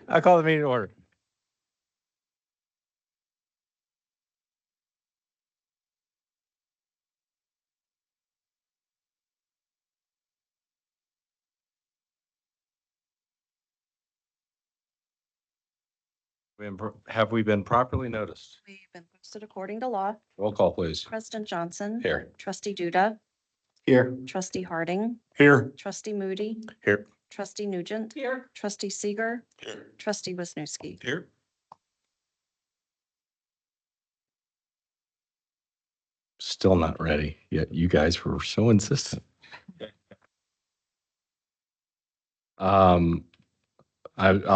I call the meeting to order. Have we been properly noticed? We've been posted according to law. Roll call, please. President Johnson. Here. Trustee Duda. Here. Trustee Harding. Here. Trustee Moody. Here. Trustee Nugent. Here. Trustee Seeger. Here. Trustee Wisniewski. Here. Still not ready yet. You guys were so insistent. I'll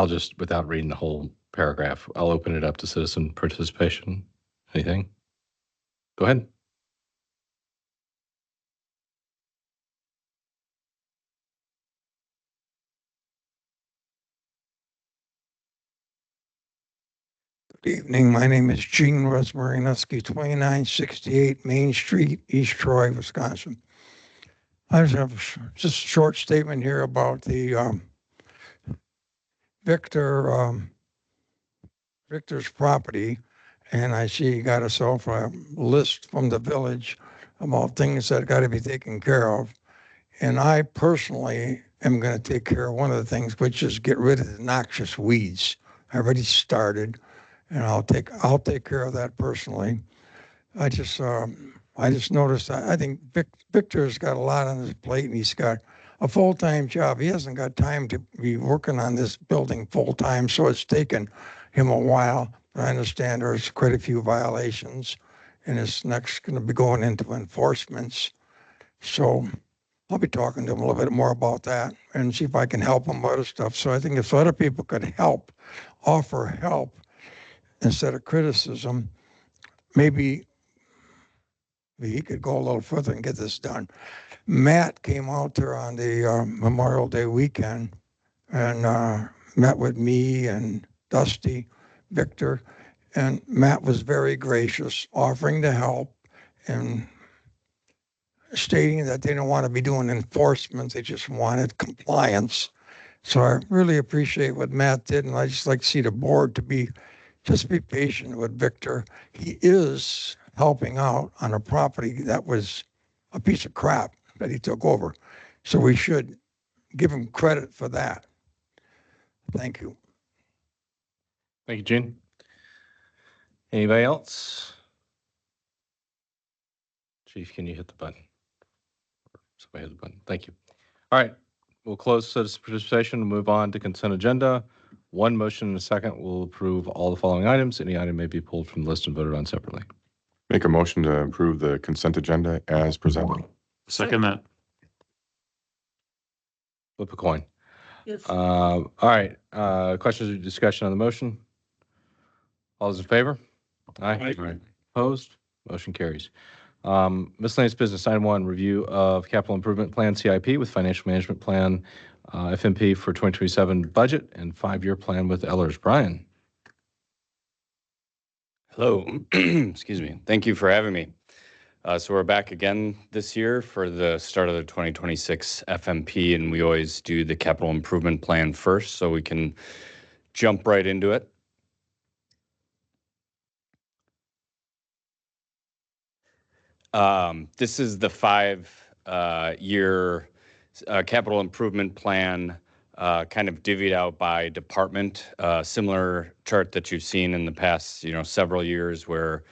just, without reading the whole paragraph, I'll open it up to citizen participation. Anything? Go ahead. Good evening. My name is Gene Rosmarinuski, 2968 Main Street, East Troy, Wisconsin. I just have just a short statement here about the Victor's property. And I see he got himself a list from the village about things that got to be taken care of. And I personally am going to take care of one of the things, which is get rid of the noxious weeds. I already started. And I'll take care of that personally. I just noticed, I think Victor's got a lot on his plate and he's got a full-time job. He hasn't got time to be working on this building full-time, so it's taken him a while. But I understand there's quite a few violations and it's next going to be going into enforcements. So I'll be talking to him a little bit more about that and see if I can help him with other stuff. So I think if other people could help, offer help, instead of criticism, maybe he could go a little further and get this done. Matt came out there on the Memorial Day weekend and met with me and Dusty, Victor, and Matt was very gracious, offering to help and stating that they don't want to be doing enforcement, they just wanted compliance. So I really appreciate what Matt did, and I just like to see the board to be patient with Victor. He is helping out on a property that was a piece of crap that he took over. So we should give him credit for that. Thank you. Thank you, Gene. Anybody else? Chief, can you hit the button? Somebody hit the button. Thank you. All right. We'll close citizen participation and move on to consent agenda. One motion and a second will approve all the following items. Any item may be pulled from the list and voted on separately. Make a motion to approve the consent agenda as presented. Second that. Flip a coin. Yes. All right. Questions or discussion on the motion? All those in favor? Aye. Aye. Opposed? Motion carries. Miscellaneous business. Item 1, review of capital improvement plan CIP with financial management plan FMP for 2027 budget and 5-year plan with Ellers. Brian. Hello, excuse me. Thank you for having me. So we're back again this year for the start of the 2026 FMP, and we always do the capital improvement plan first so we can jump right into it. This is the 5-year capital improvement plan, kind of divvied out by department. Similar chart that you've seen in the past, several years, where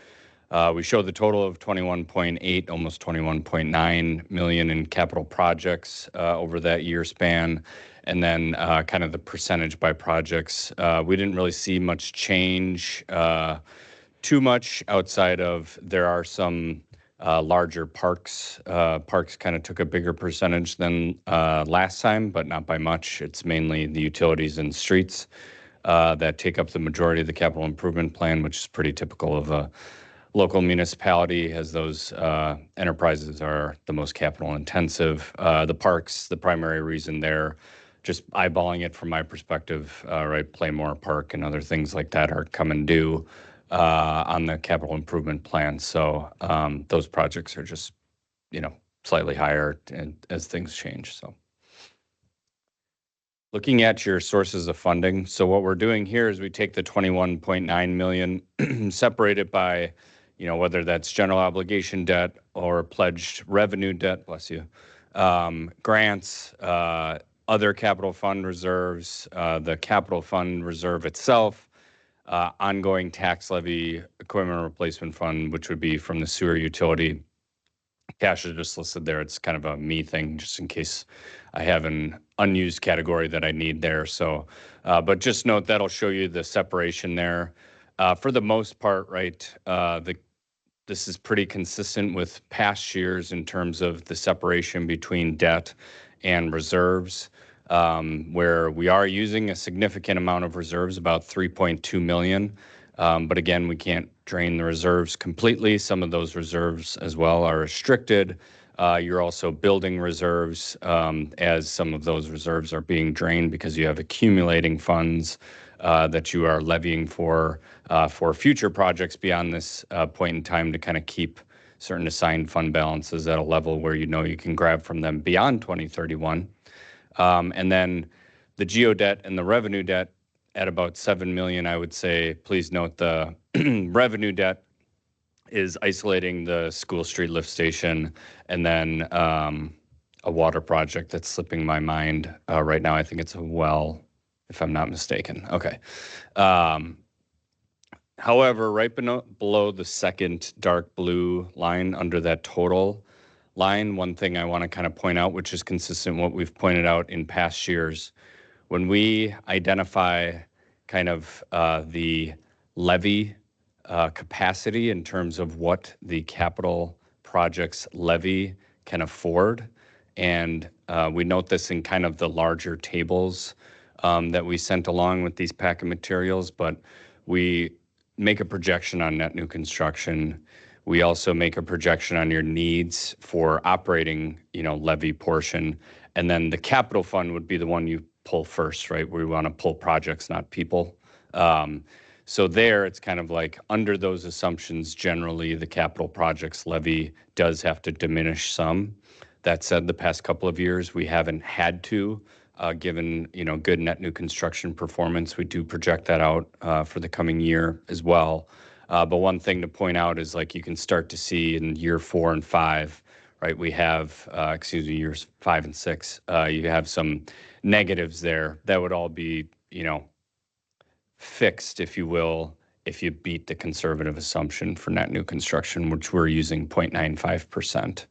we show the total of 21.8, almost 21.9 million in capital projects over that year span, and then kind of the percentage by projects. We didn't really see much change, too much outside of there are some larger parks. Parks kind of took a bigger percentage than last time, but not by much. It's mainly the utilities and streets that take up the majority of the capital improvement plan, which is pretty typical of a local municipality, as those enterprises are the most capital intensive. The parks, the primary reason there, just eyeballing it from my perspective, right, Playmore Park and other things like that are coming due on the capital improvement plan. So those projects are just, slightly higher and as things change. So Looking at your sources of funding, so what we're doing here is we take the 21.9 million, separate it by, whether that's general obligation debt or pledged revenue debt, bless you, grants, other capital fund reserves, the capital fund reserve itself, ongoing tax levy, equipment replacement fund, which would be from the sewer utility. Cash is just listed there. It's kind of a me thing, just in case I have an unused category that I need there. So, but just note that'll show you the separation there. For the most part, right, this is pretty consistent with past years in terms of the separation between debt and reserves, where we are using a significant amount of reserves, about 3.2 million. But again, we can't drain the reserves completely. Some of those reserves as well are restricted. You're also building reserves as some of those reserves are being drained because you have accumulating funds that you are levying for future projects beyond this point in time to kind of keep certain assigned fund balances at a level where you can grab from them beyond 2031. And then the geo debt and the revenue debt at about 7 million, I would say, please note the revenue debt is isolating the School Street lift station and then a water project that's slipping my mind right now. I think it's a well, if I'm not mistaken. Okay. However, right below the second dark blue line under that total line, one thing I want to kind of point out, which is consistent with what we've pointed out in past years, when we identify kind of the levy capacity in terms of what the capital projects levy can afford, and we note this in kind of the larger tables that we sent along with these packet materials, but we make a projection on net new construction. We also make a projection on your needs for operating, levy portion. And then the capital fund would be the one you pull first, right? We want to pull projects, not people. So there, it's kind of like under those assumptions, generally the capital projects levy does have to diminish some. That said, the past couple of years, we haven't had to, given, good net new construction performance. We do project that out for the coming year as well. But one thing to point out is like you can start to see in year 4 and 5, right? We have, years 5 and 6, you have some negatives there that would all be, fixed, if you will, if you beat the conservative assumption for net new construction, which we're using 0.95%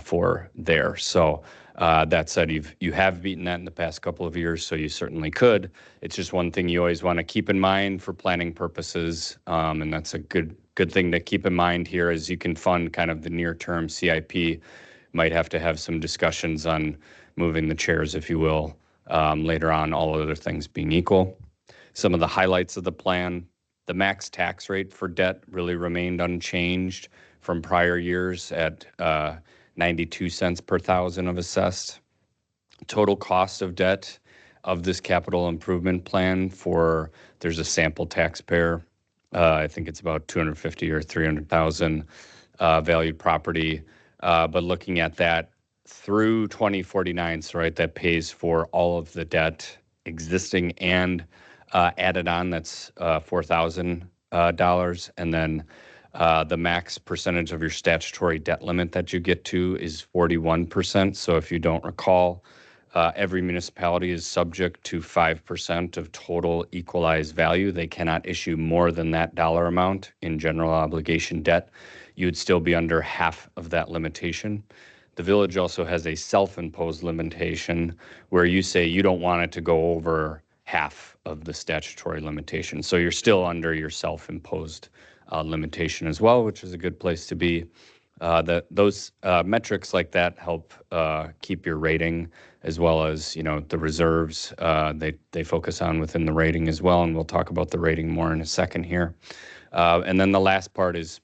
for there. So that said, you have beaten that in the past couple of years, so you certainly could. It's just one thing you always want to keep in mind for planning purposes, and that's a good thing to keep in mind here as you can fund kind of the near-term CIP. Might have to have some discussions on moving the chairs, if you will, later on, all other things being equal. Some of the highlights of the plan: the max tax rate for debt really remained unchanged from prior years at 92 cents per thousand of assessed. Total cost of debt of this capital improvement plan there's a sample taxpayer, I think it's about 250 or 300,000 valued property. But looking at that through 2049, so right, that pays for all of the debt existing and added on, that's $4,000. And then the max percentage of your statutory debt limit that you get to is 41%. So if you don't recall, every municipality is subject to 5% of total equalized value. They cannot issue more than that dollar amount in general obligation debt. You would still be under half of that limitation. The village also has a self-imposed limitation where you say you don't want it to go over half of the statutory limitation. So you're still under your self-imposed limitation as well, which is a good place to be. Those metrics like that help keep your rating, as well as the reserves they focus on within the rating as well, and we'll talk about the rating more in a second here. And then the last part is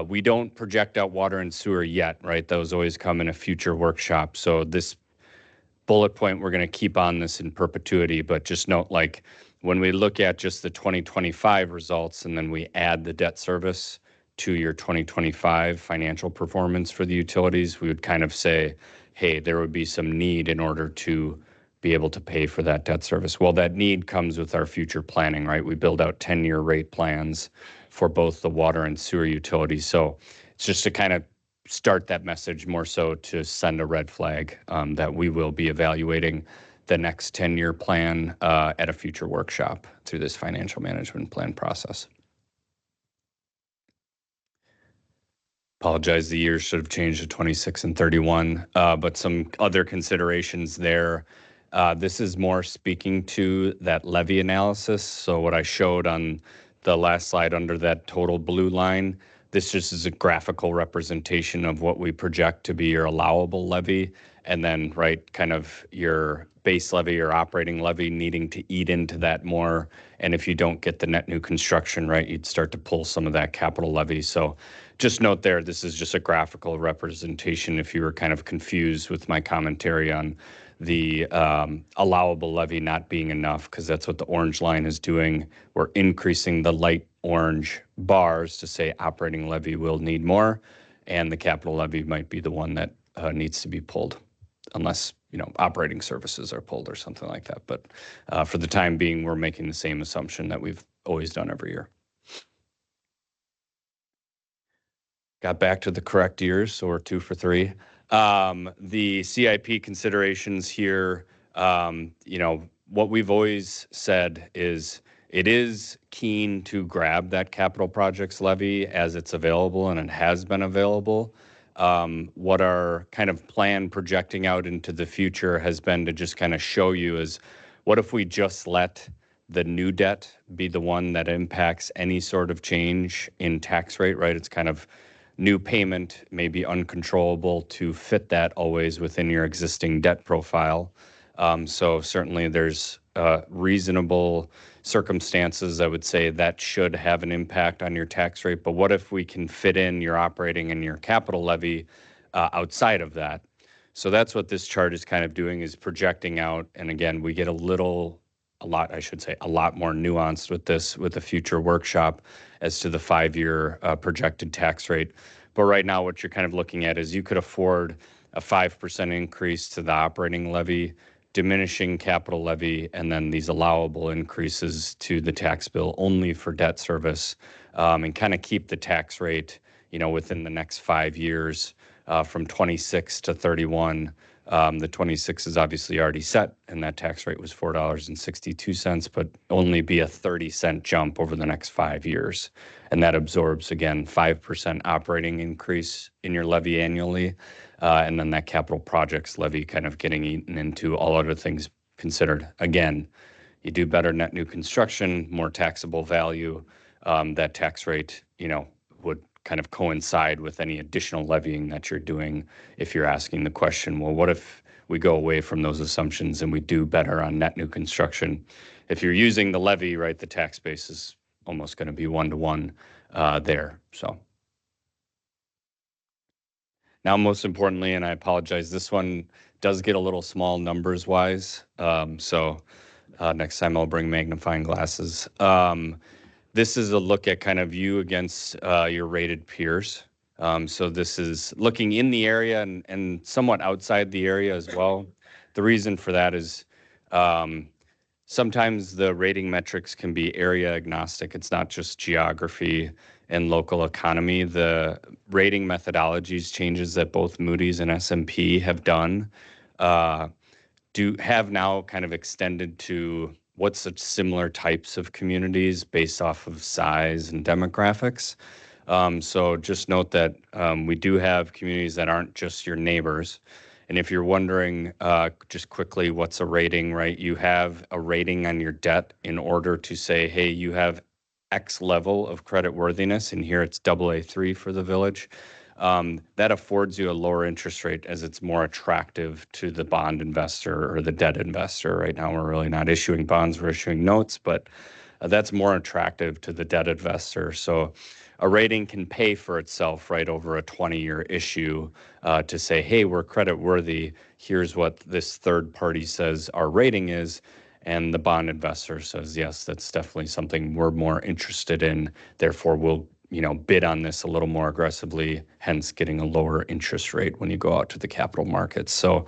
we don't project out water and sewer yet, right? Those always come in a future workshop. So this bullet point, we're going to keep on this in perpetuity, but just note, like, when we look at just the 2025 results and then we add the debt service to your 2025 financial performance for the utilities, we would kind of say, hey, there would be some need in order to be be able to pay for that debt service. Well, that need comes with our future planning, right? We build out 10-year rate plans for both the water and sewer utilities. So it's just to kind of start that message more so to send a red flag that we will be evaluating the next 10-year plan at a future workshop through this financial management plan process. Apologize, the years should have changed to 26 and 31, but some other considerations there. This is more speaking to that levy analysis. So what I showed on the last slide under that total blue line, this just is a graphical representation of what we project to be your allowable levy, and then, right, kind of your base levy or operating levy needing to eat into that more. And if you don't get the net new construction, right, you'd start to pull some of that capital levy. So just note there, this is just a graphical representation if you were kind of confused with my commentary on the allowable levy not being enough, because that's what the orange line is doing. We're increasing the light orange bars to say operating levy will need more, and the capital levy might be the one that needs to be pulled, unless, you know, operating services are pulled or something like that. But for the time being, we're making the same assumption that we've always done every year. Got back to the correct years, so we're 2 for 3. The CIP considerations here, you know, what we've always said is it is keen to grab that capital projects levy as it's available, and it has been available. What our kind of plan projecting out into the future has been to just kind of show you is, what if we just let the new debt be the one that impacts any sort of change in tax rate, right? It's kind of new payment may be uncontrollable to fit that always within your existing debt profile. So certainly there's reasonable circumstances, I would say, that should have an impact on your tax rate. But what if we can fit in your operating and your capital levy outside of that? So that's what this chart is kind of doing, is projecting out. And again, we get a lot more nuanced with this with a future workshop as to the 5-year projected tax rate. But right now, what you're kind of looking at is you could afford a 5% increase to the operating levy, diminishing capital levy, and then these allowable increases to the tax bill only for debt service, and kind of keep the tax rate, you know, within the next 5 years from 26 to 31. The 26 is obviously already set, and that tax rate was $4.62, but only be a 30-cent jump over the next 5 years. And that absorbs, again, 5% operating increase in your levy annually, and then that capital projects levy kind of getting eaten into all other things considered. Again, you do better net new construction, more taxable value, that tax rate, you know, would kind of coincide with any additional levying that you're doing. If you're asking the question, well, what if we go away from those assumptions and we do better on net new construction? If you're using the levy, right, the tax base is almost going to be 1-to-1 there. So now, most importantly, and I apologize, this one does get a little small numbers wise. So next time I'll bring magnifying glasses. This is a look at kind of you against your rated peers. So this is looking in the area and somewhat outside the area as well. The reason for that is sometimes the rating metrics can be area agnostic. It's not just geography and local economy. The rating methodologies changes that both Moody's and S&P have done have now kind of extended to what's such similar types of communities based off of size and demographics. So just note that we do have communities that aren't just your neighbors. And if you're wondering just quickly what's a rating, right? You have a rating on your debt in order to say, hey, you have X level of credit worthiness, and here it's AA3 for the village. That affords you a lower interest rate as it's more attractive to the bond investor or the debt investor. Right now, we're really not issuing bonds, we're issuing notes, but that's more attractive to the debt investor. So a rating can pay for itself right over a 20-year issue to say, hey, we're credit worthy. Here's what this third party says our rating is. And the bond investor says, yes, that's definitely something we're more interested in. Therefore, we'll bid on this a little more aggressively, hence getting a lower interest rate when you go out to the capital markets. So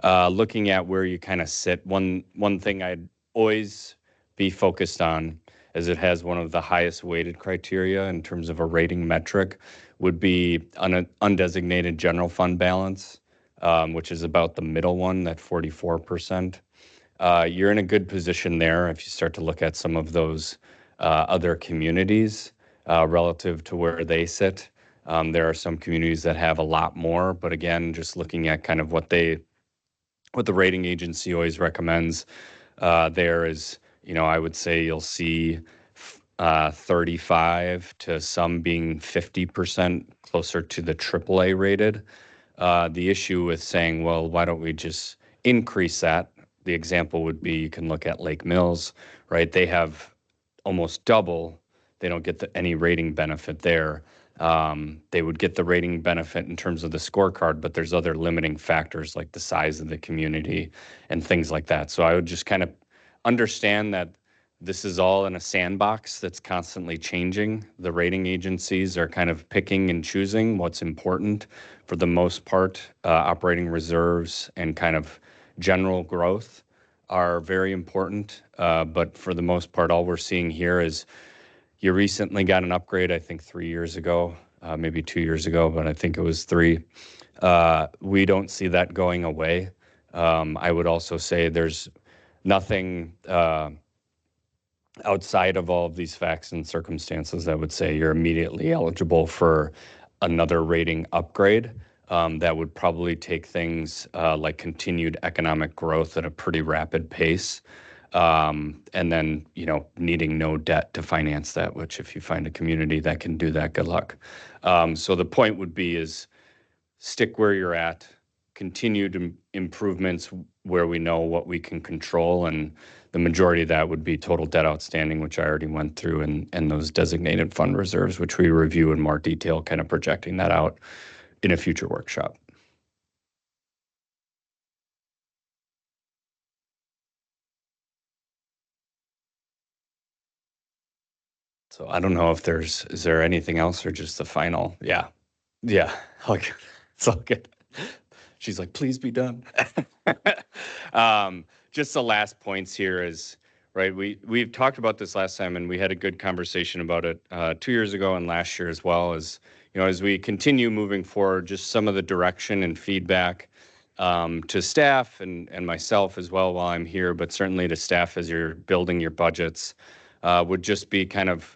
looking at where you kind of sit, one thing I'd always be focused on, as it has one of the highest weighted criteria in terms of a rating metric, would be undesignated general fund balance, which is about the middle one, that 44%. You're in a good position there if you start to look at some of those other communities relative to where they sit. There are some communities that have a lot more, but again, just looking at kind of what the rating agency always recommends there is, I would say you'll see 35 to some being 50% closer to the AAA rated. The issue with saying, well, why don't we just increase that? The example would be you can look at Lake Mills, right? They have almost double. They don't get any rating benefit there. They would get the rating benefit in terms of the scorecard, but there's other limiting factors like the size of the community and things like that. So I would just kind of understand that this is all in a sandbox that's constantly changing. The rating agencies are kind of picking and choosing what's important. For the most part, operating reserves and kind of general growth are very important. But for the most part, all we're seeing here is you recently got an upgrade, I think 3 years ago, maybe 2 years ago, but I think it was 3. We don't see that going away. I would also say there's nothing outside of all of these facts and circumstances that would say you're immediately eligible for another rating upgrade. That would probably take things like continued economic growth at a pretty rapid pace. And then, needing no debt to finance that, which if you find a community that can do that, good luck. So the point would be is stick where you're at, continued improvements where we know what we can control, and the majority of that would be total debt outstanding, which I already went through, and those designated fund reserves, which we review in more detail, kind of projecting that out in a future workshop. So I don't know if is there anything else or just the final? Yeah. Okay. It's all good. She's like, please be done. Just the last points here is, right, we've talked about this last time and we had a good conversation about it 2 years ago and last year as well, as we continue moving forward, just some of the direction and feedback to staff and myself as well while I'm here, but certainly to staff as you're building your budgets, would just be kind of,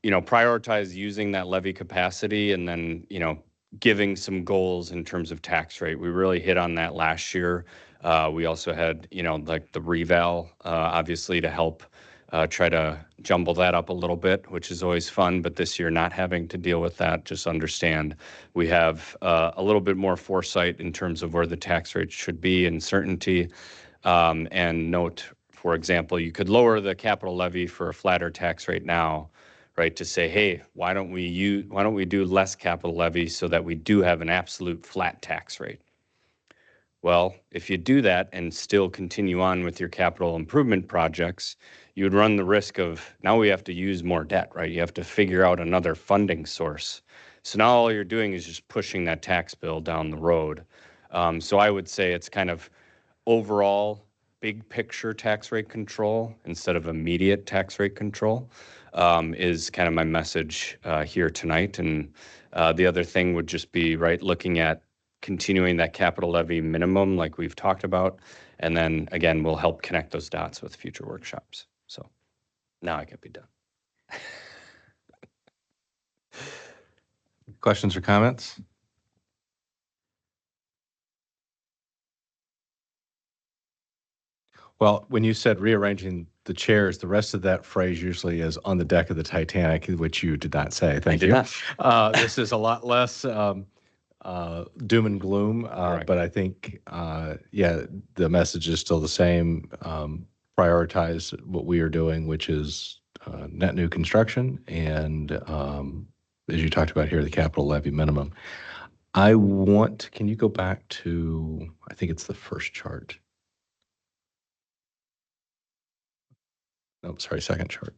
prioritize using that levy capacity and then, giving some goals in terms of tax rate. We really hit on that last year. We also had, like the reval, obviously to help try to jumble that up a little bit, which is always fun. But this year, not having to deal with that, just understand we have a little bit more foresight in terms of where the tax rate should be and certainty. And note, for example, you could lower the capital levy for a flatter tax rate now, right, to say, hey, why don't we do less capital levy so that we do have an absolute flat tax rate? Well, if you do that and still continue on with your capital improvement projects, you would run the risk of now we have to use more debt, right? You have to figure out another funding source. So now all you're doing is just pushing that tax bill down the road. So I would say it's kind of overall big picture tax rate control instead of immediate tax rate control. Is kind of my message here tonight. And the other thing would just be, right, looking at continuing that capital levy minimum like we've talked about. And then, again, we'll help connect those dots with future workshops. So now I can be done. Questions or comments? Well, when you said rearranging the chairs, the rest of that phrase usually is on the deck of the Titanic, which you did not say. Thank you. This is a lot less doom and gloom, but I think, the message is still the same. Prioritize what we are doing, which is net new construction, and as you talked about here, the capital levy minimum. Can you go back to, I think it's the first chart. No, sorry, second chart.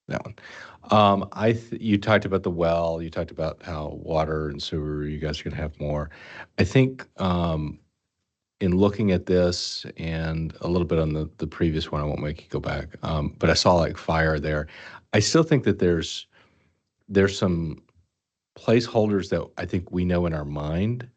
that one. You talked about the well, you talked about how water and sewer, you guys are gonna have more. I think, in looking at this and a little bit on the previous one, I won't make you go back, but I saw like fire there. I still think that there's some placeholders that I think we know in our mind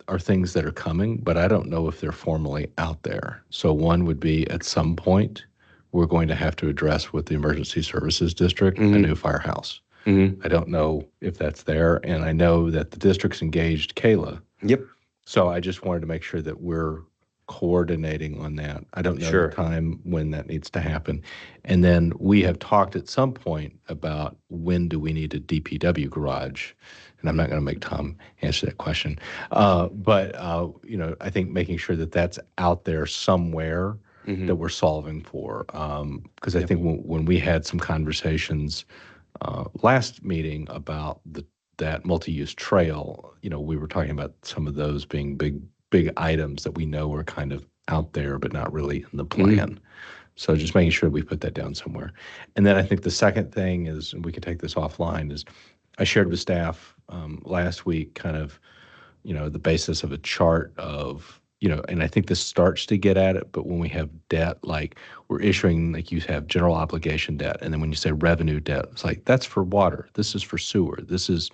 are things that are coming, but I don't know if they're formally out there. So one would be at some point, we're going to have to address with the Emergency Services District, a Mhm. new firehouse. Mm-hmm. I don't know if that's there, and I know that the district's engaged Kayla. Yep. So I just wanted to make sure that we're coordinating on that. I don't know Sure. the time when that needs to happen. And then we have talked at some point about when do we need a DPW garage? And I'm not going to make Tom answer that question. But I think making sure that that's out there somewhere Mm-hmm. that we're solving for. Because I think when we had some conversations last meeting about that multi-use trail, we were talking about some of those being big items that we know are kind of out there, but not really in the plan. So just making sure we put that down somewhere. And then I think the second thing is, and we can take this offline, is I shared with staff last week kind of, the basis of a chart of, and I think this starts to get at it, but when we have debt, like we're issuing, like you have general obligation debt. And then when you say revenue debt, it's like, that's for water. This is for sewer. This is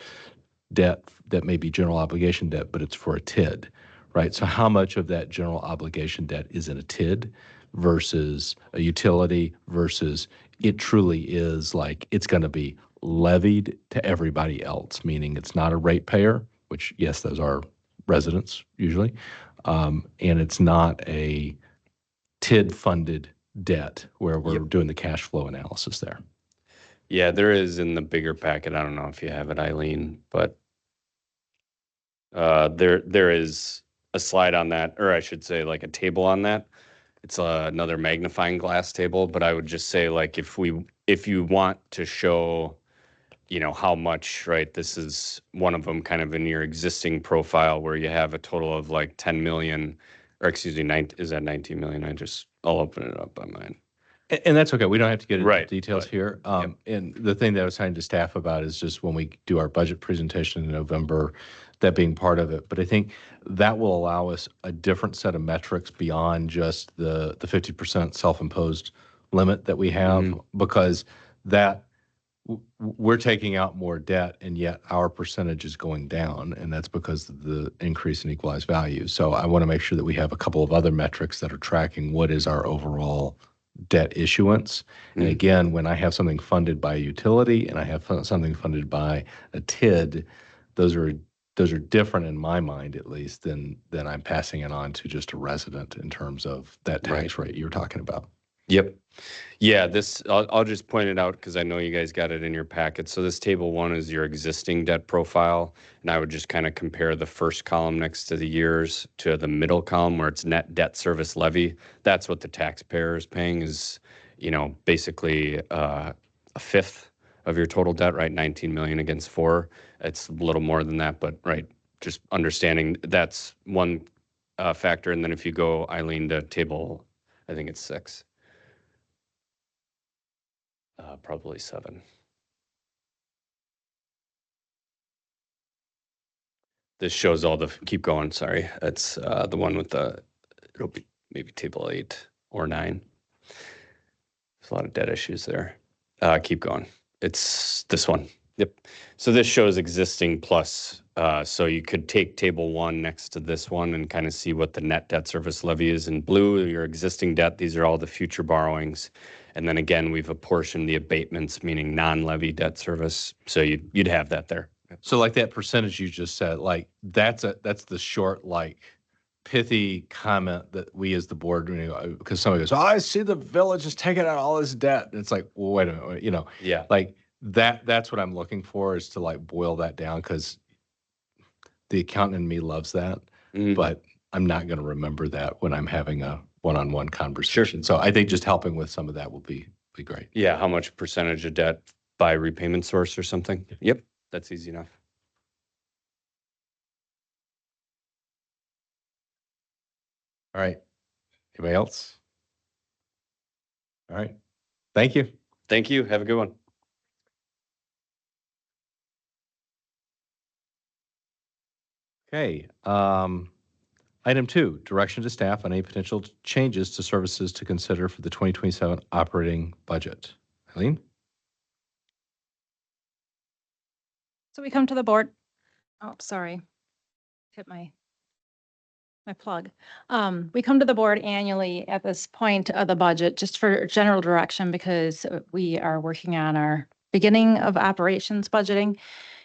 debt that may be general obligation debt, but it's for a TID, right? So how much of that general obligation debt is in a TID versus a utility versus it truly is like it's going to be levied to everybody else, meaning it's not a ratepayer, which yes, those are residents usually, and it's not a TID funded debt where we're doing the cash flow analysis there. Yeah, there is in the bigger packet. I don't know if you have it, Eileen, but there is a slide on that, or I should say like a table on that. It's another magnifying glass table, but I would just say like if you want to show, how much, right? This is one of them kind of in your existing profile where you have a total of like 10 million, or excuse me, is that 19 million? I'll open it up on mine. And that's okay. We don't have to get into Right, details but- here. And the thing that I was talking to staff about is just when we do our budget presentation in November, that being part of it. But I think that will allow us a different set of metrics beyond just the 50% self-imposed limit that we have, because we're taking out more debt and yet our percentage is going down, and that's because of the increase in equalized value. So I want to make sure that we have a couple of other metrics that are tracking what is our overall debt issuance. And again, when I have something funded by a utility and I have something funded by a TID, those are different in my mind, at least, than I'm passing it on to just a resident in terms of that tax rate you're talking about. Yep. Yeah, I'll just point it out because I know you guys got it in your packet. So this table 1 is your existing debt profile, and I would just kind of compare the first column next to the years to the middle column where it's net debt service levy. That's what the taxpayer is paying is, basically a fifth of your total debt, right? 19 million against 4. It's a little more than that, but right, just understanding that's one factor. And then if you go, Eileen, to table, I think it's 6. Probably 7. This shows all the, keep going, sorry. It's the one with it'll be maybe table 8 or 9. There's a lot of debt issues there. Keep going. It's this one. Yep. So this shows existing plus, so you could take table 1 next to this one and kind of see what the net debt service levy is in blue, your existing debt. These are all the future borrowings. And then again, we've apportioned the abatements, meaning non-levy debt service. So you'd have that there. So like that percentage you just said, like that's the short, like pithy comment that we as the board, because somebody goes, "Oh, I see the village is taking out all this debt." And it's like, well, wait a minute, Yeah. like that's what I'm looking for, is to like boil that down, because the accountant in me loves that, but I'm not going to remember that when I'm having a one-on-one conversation. So I think just helping with some of that will be great. Yeah, how much percentage of debt by repayment source or something? Yep, that's easy enough. All right. Anybody else? All right. Thank you. Thank you. Have a good one. Okay. Item 2, direction to staff on any potential changes to services to consider for the 2027 operating budget. Eileen? So we come to the board. Oh, sorry. Hit my plug. We come to the board annually at this point of the budget, just for general direction, because we are working on our beginning of operations budgeting.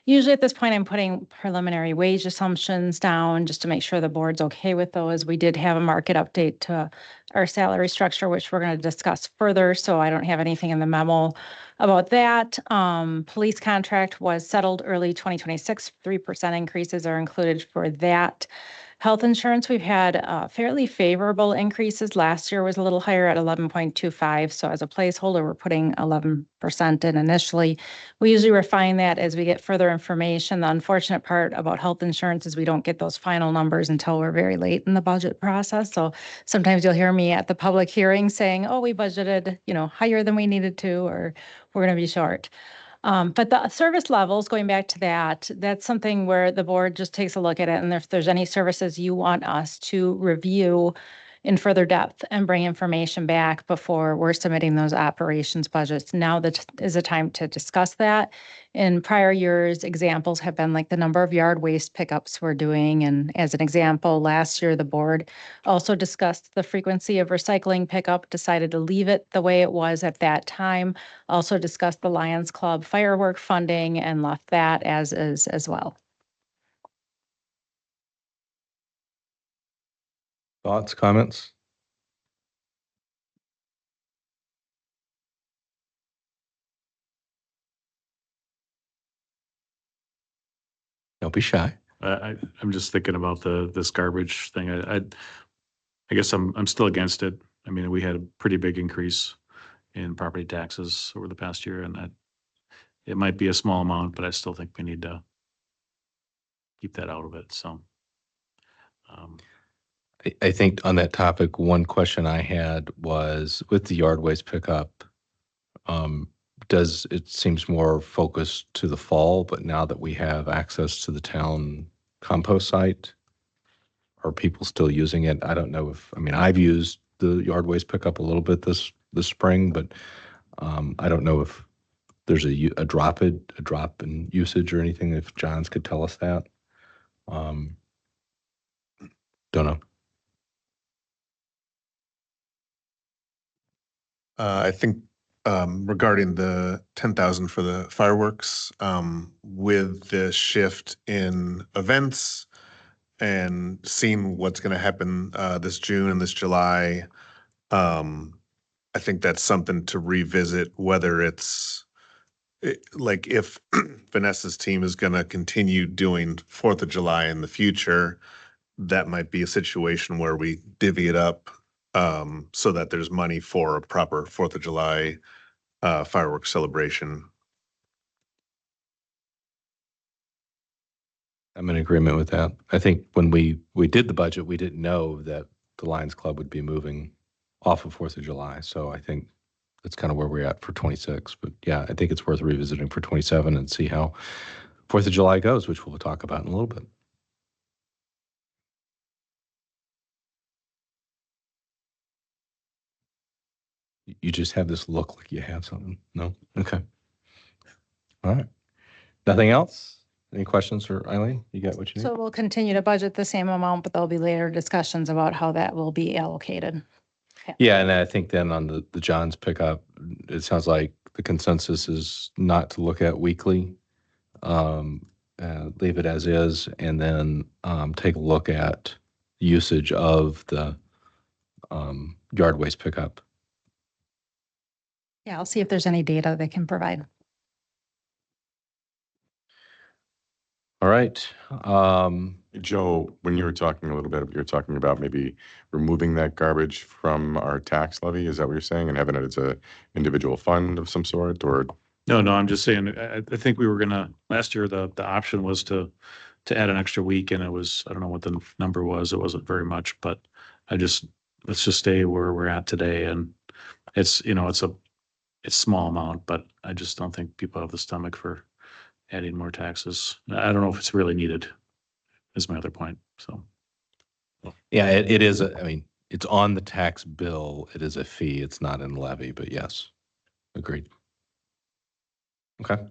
Usually at this point, I'm putting preliminary wage assumptions down just to make sure the board's okay with those. We did have a market update to our salary structure, which we're going to discuss further. So I don't have anything in the memo about that. Police contract was settled early 2026. 3% increases are included for that. Health insurance, we've had fairly favorable increases. Last year was a little higher at 11.25. So as a placeholder, we're putting 11% in initially. We usually refine that as we get further information. The unfortunate part about health insurance is we don't get those final numbers until we're very late in the budget process. So sometimes you'll hear me at the public hearing saying, oh, we budgeted, higher than we needed to, or we're going to be short. But the service levels, going back to that, that's something where the board just takes a look at it. And if there's any services you want us to review in further depth and bring information back before we're submitting those operations budgets, now that is a time to discuss that. In prior years, examples have been like the number of yard waste pickups we're doing. And as an example, last year, the board also discussed the frequency of recycling pickup, decided to leave it the way it was at that time. Also discussed the Lions Club firework funding and left that as is as well. Thoughts, comments? Don't be shy. I'm just thinking about this garbage thing. I guess I'm still against it. I mean, we had a pretty big increase in property taxes over the past year, and that it might be a small amount, but I still think we need to keep that out of it. So, I think on that topic, one question I had was with the yard waste pickup, it seems more focused to the fall, but now that we have access to the town compost site, are people still using it? I don't know I've used the yard waste pickup a little bit this spring, but I don't know if there's a drop in usage or anything. If Johns could tell us that. Don't know. I think regarding the 10,000 for the fireworks, with the shift in events and seeing what's going to happen this June and this July, I think that's something to revisit, whether like if Vanessa's team is going to continue doing 4th of July in the future, that might be a situation where we divvy it up so that there's money for a proper 4th of July fireworks celebration. I'm in agreement with that. I think when we did the budget, we didn't know that the Lions Club would be moving off of 4th of July. So I think that's kind of where we're at for 26. But yeah, I think it's worth revisiting for 27 and see how 4th of July goes, which we'll talk about in a little bit. You just have this look like you have something. No? Okay. All right. Nothing else? Any questions for Eileen? You got what you need? So we'll continue to budget the same amount, but there'll be later discussions about how that will be allocated. Yeah, and I think then on the Johns pickup, it sounds like the consensus is not to look at weekly, leave it as is, and then take a look at usage of the yard waste pickup. Yeah, I'll see if there's any data they can provide. All right. Joe, when you were talking a little bit, you were talking about maybe removing that garbage from our tax levy. Is that what you're saying? And having it as a individual fund of some sort, or? No, I'm just saying, I think we were last year, the option was to add an extra week, and it was, I don't know what the number was. It wasn't very much, but let's just stay where we're at today. And it's it's small amount, but I just don't think people have the stomach for adding more taxes. I don't know if it's really needed, is my other point, so. Yeah, it is, I mean, it's on the tax bill. It is a fee. It's not in levy, but yes, agreed. Okay. All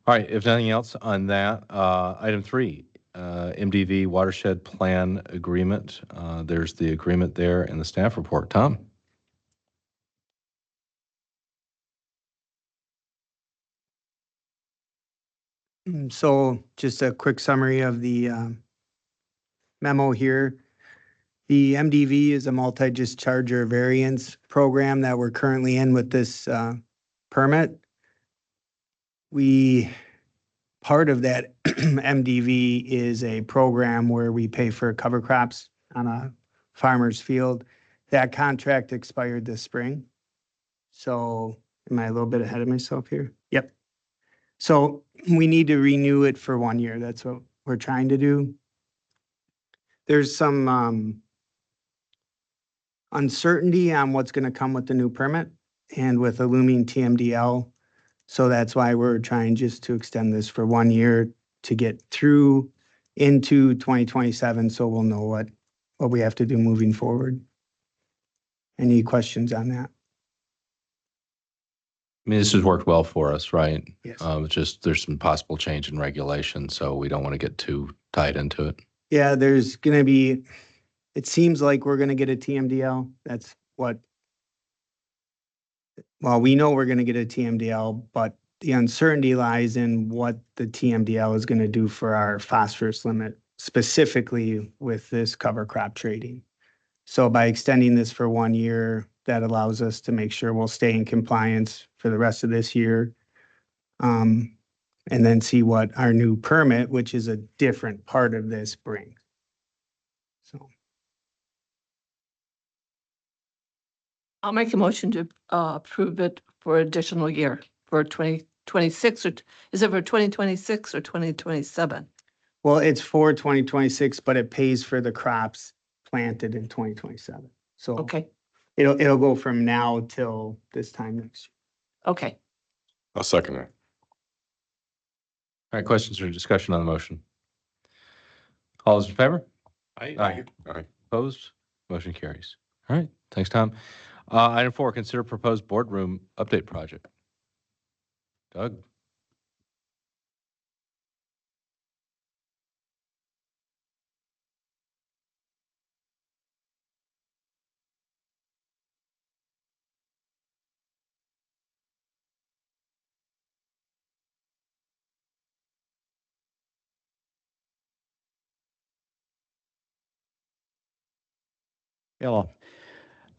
right, if nothing else on that, item 3, MDV watershed plan agreement. There's the agreement there in the staff report. Tom? So just a quick summary of the memo here. The MDV is a multi-discharger variance program that we're currently in with this permit. Part of that MDV is a program where we pay for cover crops on a farmer's field. That contract expired this spring. So am I a little bit ahead of myself here? Yep. So we need to renew it for 1 year. That's what we're trying to do. There's some uncertainty on what's going to come with the new permit and with a looming TMDL. So that's why we're trying just to extend this for 1 year to get through into 2027. So we'll know what we have to do moving forward. Any questions on that? I mean, this has worked well for us, right? Yes. It's just there's some possible change in regulation, so we don't want to get too tied into it. Yeah, there's going to be, it seems like we're going to get a TMDL. That's what, well, we know we're going to get a TMDL, but the uncertainty lies in what the TMDL is going to do for our phosphorus limit, specifically with this cover crop trading. So by extending this for 1 year, that allows us to make sure we'll stay in compliance for the rest of this year. And then see what our new permit, which is a different part of this, brings. So I'll make a motion to approve it for additional year for 2026, or is it for 2026 or 2027? well, it's for 2026, but it pays for the crops planted in 2027. So Okay, it'll go from now till this time next year. okay. I'll second that. All right, questions or discussion on the motion? All those in favor? Aye. Opposed? Motion carries. All right, thanks, Tom. Item 4, consider proposed boardroom update project. Doug? Hello.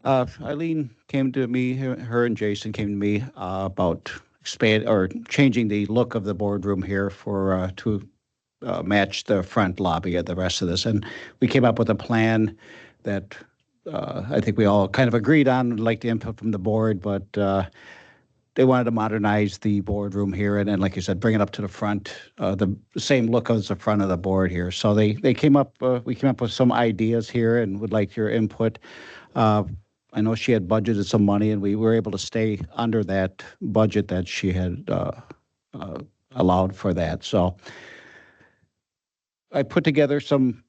Eileen came to me, her and Jason came to me about changing the look of the boardroom here to match the front lobby of the rest of this. And we came up with a plan that I think we all kind of agreed on, like the input from the board, but they wanted to modernize the boardroom here and then, like you said, bring it up to the front, the same look as the front of the board here. So we came up with some ideas here and would like your input. I know she had budgeted some money and we were able to stay under that budget that she had allowed for that. So I put together some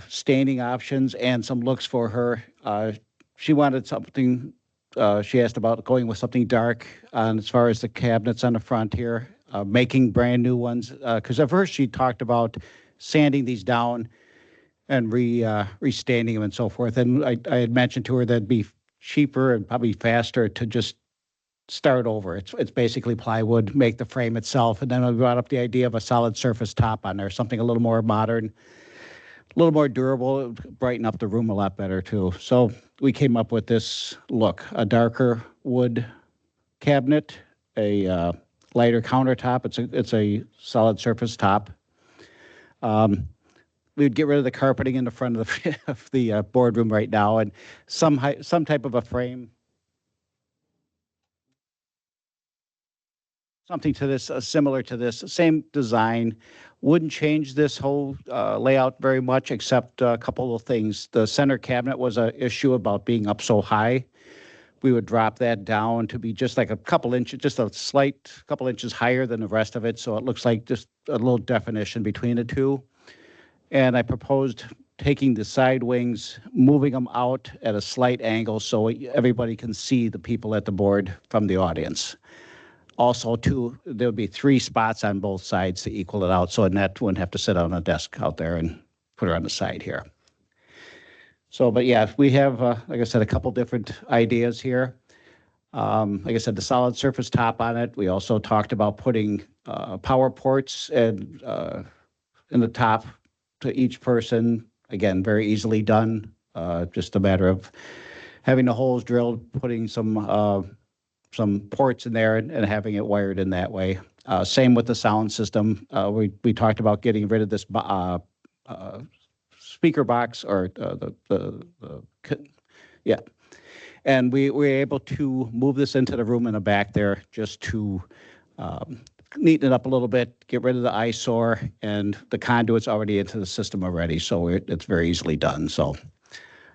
staining options and some looks for her. She wanted something, she asked about going with something dark as far as the cabinets on the front here, making brand new ones. Because at first she talked about sanding these down and restanding them and so forth. And I had mentioned to her that'd be cheaper and probably faster to just start over. It's basically plywood, make the frame itself. And then I brought up the idea of a solid surface top on there, something a little more modern, a little more durable, it would brighten up the room a lot better too. So we came up with this look, a darker wood cabinet, a lighter countertop. It's a solid surface top. We'd get rid of the carpeting in the front of the boardroom right now, and some type of a frame, something to this, similar to this, same design. Wouldn't change this whole layout very much, except a couple of things. The center cabinet was an issue about being up so high. we would drop that down to be just like a couple inches, just a slight couple inches higher than the rest of it. So it looks like just a little definition between the two. And I proposed taking the side wings, moving them out at a slight angle so everybody can see the people at the board from the audience. Also, there would be 3 spots on both sides to equal it out, so Annette wouldn't have to sit on a desk out there and put her on the side here. So, but yeah, we have, like I said, a couple different ideas here. Like I said, the solid surface top on it. We also talked about putting power ports and in the top to each person. Again, very easily done. Just a matter of having the holes drilled, putting some ports in there and having it wired in that way. Same with the sound system. We talked about getting rid of this speaker box or yeah. And we were able to move this into the room in the back there just to neaten it up a little bit, get rid of the eyesore, and the conduit's already into the system already, so it's very easily done. So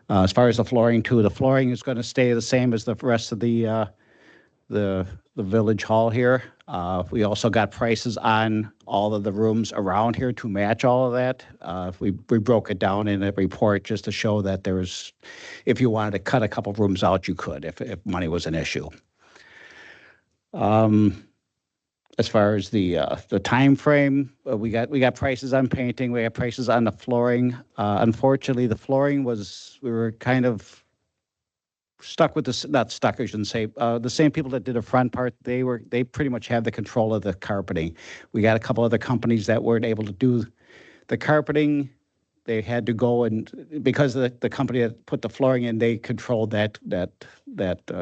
as far as the flooring too, the flooring is going to stay the same as the rest of the village hall here. We also got prices on all of the rooms around here to match all of that. We broke it down in a report just to show that if you wanted to cut a couple of rooms out, you could, if money was an issue. As far as the time frame, we got prices on painting, we got prices on the flooring. Unfortunately, the flooring we were kind of stuck with this, not stuck, I shouldn't say. The same people that did the front part, they pretty much have the control of the carpeting. We got a couple other companies that weren't able to do the carpeting. They had to go and, because of the company that put the flooring in, they controlled that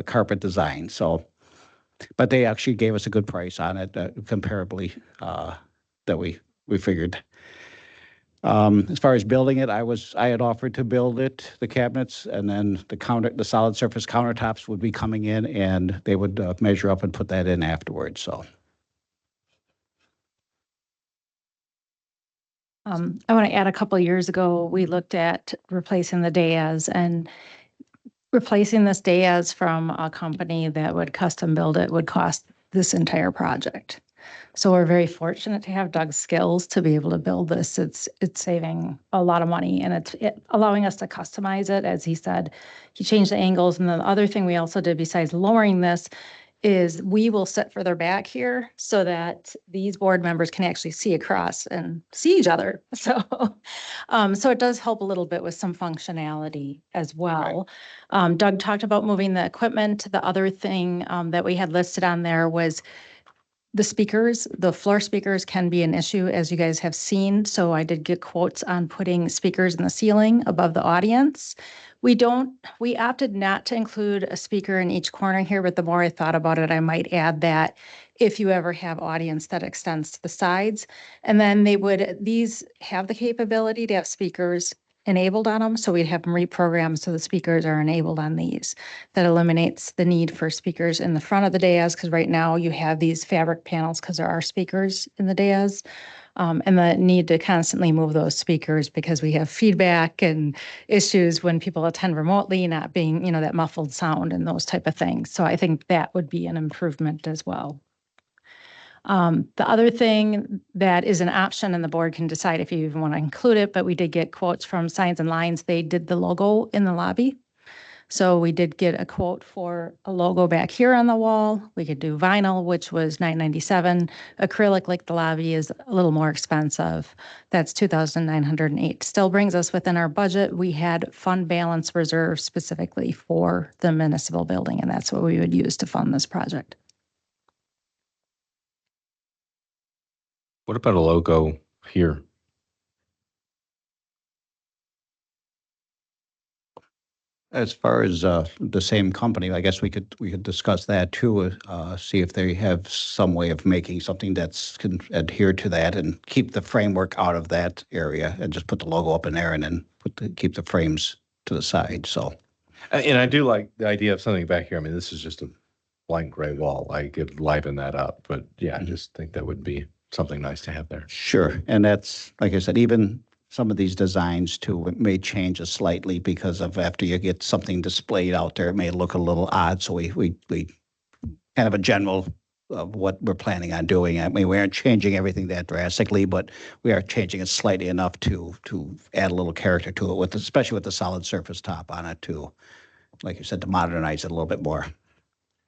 carpet design. So, but they actually gave us a good price on it, comparably, that we figured. As far as building it, I had offered to build it, the cabinets, and then the solid surface countertops would be coming in, and they would measure up and put that in afterwards. So. I want to add, a couple of years ago, we looked at replacing the dais, and replacing this dais from a company that would custom build it would cost this entire project. So we're very fortunate to have Doug's skills to be able to build this. It's saving a lot of money, and it's allowing us to customize it. As he said, he changed the angles. And the other thing we also did besides lowering this is we will sit further back here so that these board members can actually see across and see each other. So, so it does help a little bit with some functionality as well. Right. Doug talked about moving the equipment. The other thing that we had listed on there was the speakers. The floor speakers can be an issue, as you guys have seen. So I did get quotes on putting speakers in the ceiling above the audience. We opted not to include a speaker in each corner here, but the more I thought about it, I might add that if you ever have audience that extends to the sides. And then these have the capability to have speakers enabled on them. So we'd have them reprogrammed so the speakers are enabled on these. That eliminates the need for speakers in the front of the dais, because right now you have these fabric panels because there are speakers in the dais. And the need to constantly move those speakers because we have feedback and issues when people attend remotely, not being, that muffled sound and those type of things. So I think that would be an improvement as well. The other thing that is an option, and the board can decide if you even want to include it, but we did get quotes from Signs and Lines. They did the logo in the lobby. So we did get a quote for a logo back here on the wall. We could do vinyl, which was $997. Acrylic, like the lobby, is a little more expensive. That's $2,908. Still brings us within our budget. We had fund balance reserved specifically for the municipal building, and that's what we would use to fund this project. What about a logo here? As far as the same company, I guess we could discuss that too. See if they have some way of making something that's can adhere to that and keep the framework out of that area, and just put the logo up in there, and then keep the frames to the side. So, and I do like the idea of something back here. I mean, this is just a blank gray wall. I could liven that up, but yeah, I just think that would be something nice to have there. Sure, and that's, like I said, even some of these designs too. It may change it slightly because of after you get something displayed out there, it may look a little odd. So we kind of a general of what we're planning on doing. I mean, we aren't changing everything that drastically, but we are changing it slightly enough to add a little character to it, with especially with the solid surface top on it too. Like you said, to modernize it a little bit more.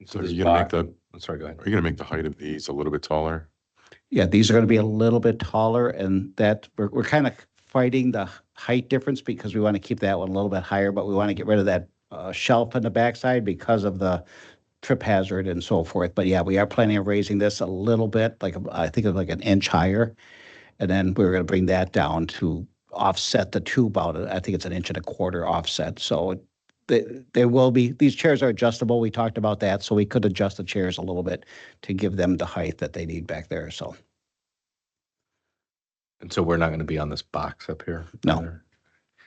So this are you gonna make box- the, I'm sorry, go ahead. are you gonna make the height of these a little bit taller? Yeah, these are going to be a little bit taller, and that we're kind of fighting the height difference because we want to keep that one a little bit higher, but we want to get rid of that shelf in the backside because of the trip hazard and so forth. But yeah, we are planning on raising this a little bit, like I think of like an inch higher, and then we're going to bring that down to offset the tube out. I think it's 1.25 inches offset. So they will be, these chairs are adjustable. We talked about that, so we could adjust the chairs a little bit to give them the height that they need back there. So. And so we're not going to be on this box up here? No.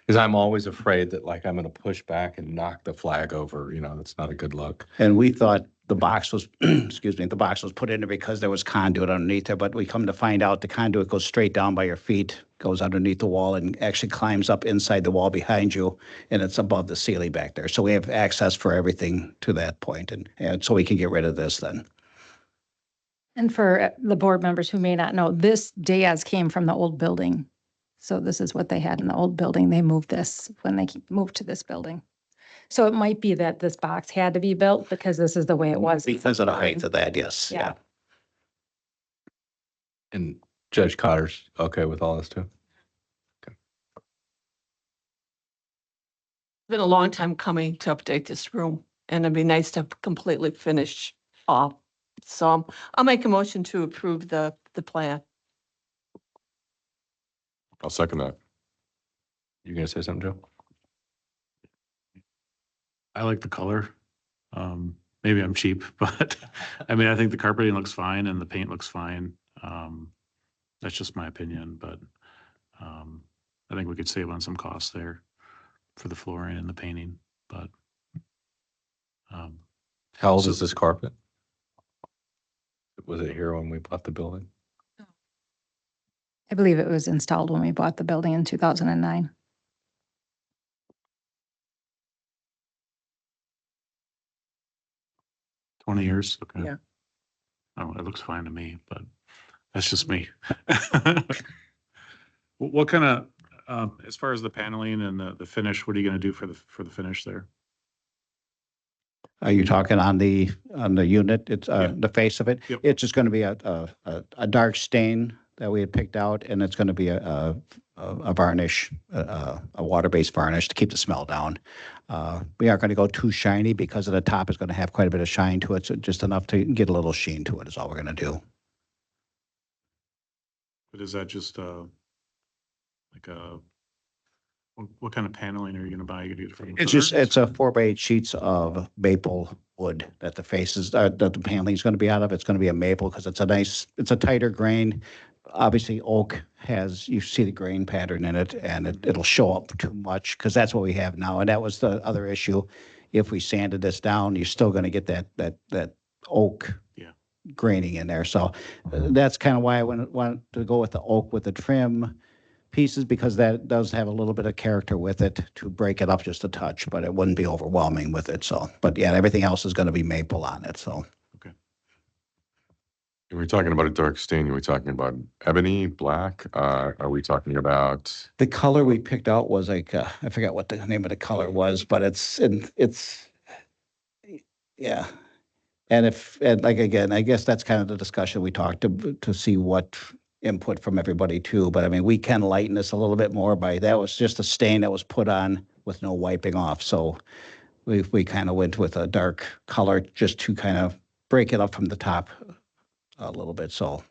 Because I'm always afraid that like I'm going to push back and knock the flag over, that's not a good look. And we thought the box was, excuse me, the box was put in there because there was conduit underneath there, but we come to find out the conduit goes straight down by your feet, goes underneath the wall and actually climbs up inside the wall behind you, and it's above the ceiling back there. So we have access for everything to that point, and so we can get rid of this then. And for the board members who may not know, this dais came from the old building. So this is what they had in the old building. They moved this when they moved to this building. So it might be that this box had to be built because this is the way it was. Because of the height of that, yes. Yeah. And Judge Cotter's okay with all this too? It's been a long time coming to update this room, and it'd be nice to completely finish off. So I'll make a motion to approve the plan. I'll second that. You going to say something, Joe? I like the color. Maybe I'm cheap, but I mean, I think the carpeting looks fine and the paint looks fine. That's just my opinion, but I think we could save on some costs there for the flooring and the painting, but How old So- is this carpet? Was it here when we bought the building? I believe it was installed when we bought the building in 2009. $20 years. Okay. Yeah. Oh, it looks fine to me, but that's just me. What kind of, as far as the paneling and the finish, what are you going to do for the finish there? Are you talking on the unit? It's Yeah. the face of it? Yep. It's just going to be a dark stain that we had picked out, and it's going to be a varnish, a water-based varnish to keep the smell down. We aren't going to go too shiny because the top is going to have quite a bit of shine to it, so just enough to get a little sheen to it is all we're going to do. But is that just what kind of paneling are you going to buy? You gonna get it from It's just, Burns? it's a 4x8 sheets of maple wood that the faces, that the paneling is going to be out of. It's going to be a maple because it's a tighter grain. Obviously, oak has, you see the grain pattern in it, and it'll show up too much because that's what we have now. And that was the other issue. If we sanded this down, you're still going to get that oak Yeah. graining in there. So that's kind of why I wanted to go with the oak with the trim pieces, because that does have a little bit of character with it to break it up just a touch, but it wouldn't be overwhelming with it. So, but yeah, everything else is going to be maple on it. So Are we talking about a dark stain? Are we talking about ebony, black? Are we talking about? the color we picked out was like, I forgot what the name of the color was, but it's yeah. And like, again, I guess that's kind of the discussion we talked to see what input from everybody too. But I mean, we can lighten this a little bit more that was just a stain that was put on with no wiping off. So we kind of went with a dark color just to kind of break it up from the top a little bit. So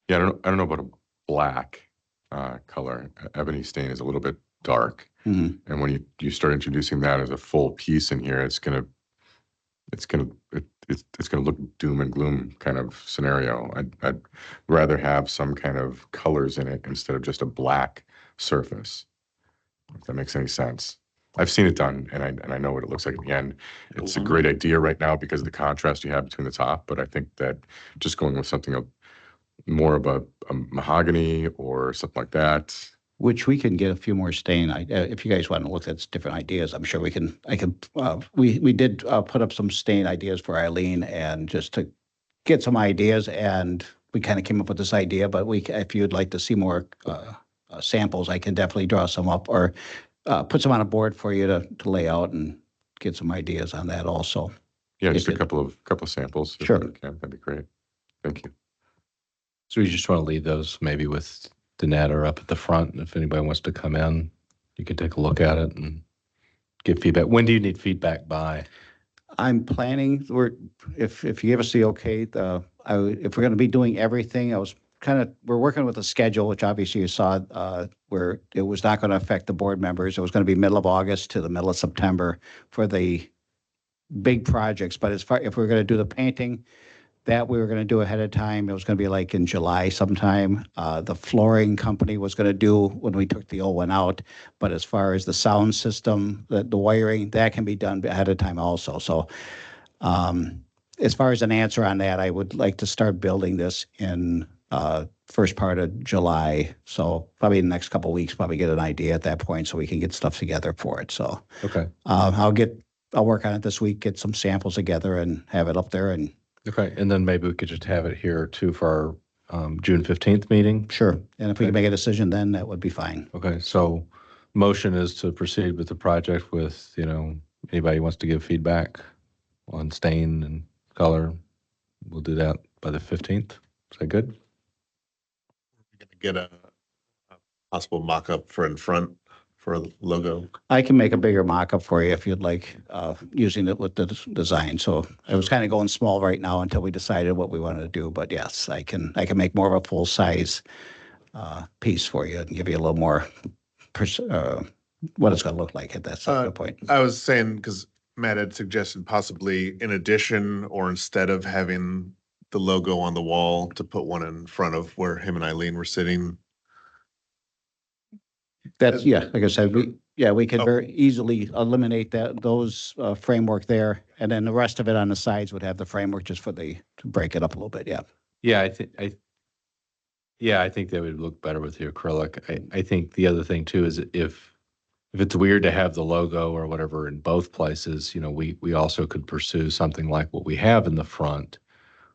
Yeah, I don't know about a black color. Ebony stain is a little bit dark. mhm. And when you start introducing that as a full piece in here, it's gonna look doom and gloom kind of scenario. I'd rather have some kind of colors in it instead of just a black surface. If that makes any sense. I've seen it done, and I know what it looks like at the end. It's a great idea right now because of the contrast you have between the top. But I think that just going with something more of a mahogany or something like that? Which we can get a few more stain. If you guys want to look at different ideas, I'm sure we did put up some stain ideas for Eileen and just to get some ideas, and we kind of came up with this idea, but if you'd like to see more samples, I can definitely draw some up or put some on a board for you to lay out and get some ideas on that also. Yeah, just a It- couple of samples. if Sure. you can. That'd be great. Thank you. So you just want to leave those maybe with Danette or up at the front. If anybody wants to come in, you can take a look at it and give feedback. When do you need feedback by? I'm planning, if you give us the okay, if we're going to be doing everything, we're working with a schedule, which obviously you saw, where it was not going to affect the board members. It was going to be middle of August to the middle of September for the big projects. But if we're going to do the painting, that we were going to do ahead of time. It was going to be like in July sometime. The flooring company was going to do when we took the old one out. But as far as the sound system, the wiring, that can be done ahead of time also. So as far as an answer on that, I would like to start building this in first part of July. So probably in the next couple of weeks, probably get an idea at that point so we can get stuff together for it. So Okay. I'll work on it this week, get some samples together and have it up there. And Okay. And then maybe we could just have it here too for our June 15th meeting. sure. And if we can make a decision then, that would be fine. Okay. So motion is to proceed with the project with, anybody who wants to give feedback on stain and color. We'll do that by the 15th. Is that good? Get a possible mock-up for in front for a logo. I can make a bigger mock-up for you if you'd like, using it with the design. So I was kind of going small right now until we decided what we wanted to do. But yes, I can make more of a full-size piece for you and give you a little more what it's going to look like at that point. I was saying, because Matt had suggested possibly in addition or instead of having the logo on the wall, to put one in front of where him and Eileen were sitting. That's, like I said, we could Oh. very easily eliminate those framework there. And then the rest of it on the sides would have the framework just to break it up a little bit. Yeah. Yeah, I think that would look better with the acrylic. I think the other thing too is if it's weird to have the logo or whatever in both places, we also could pursue something like what we have in the front,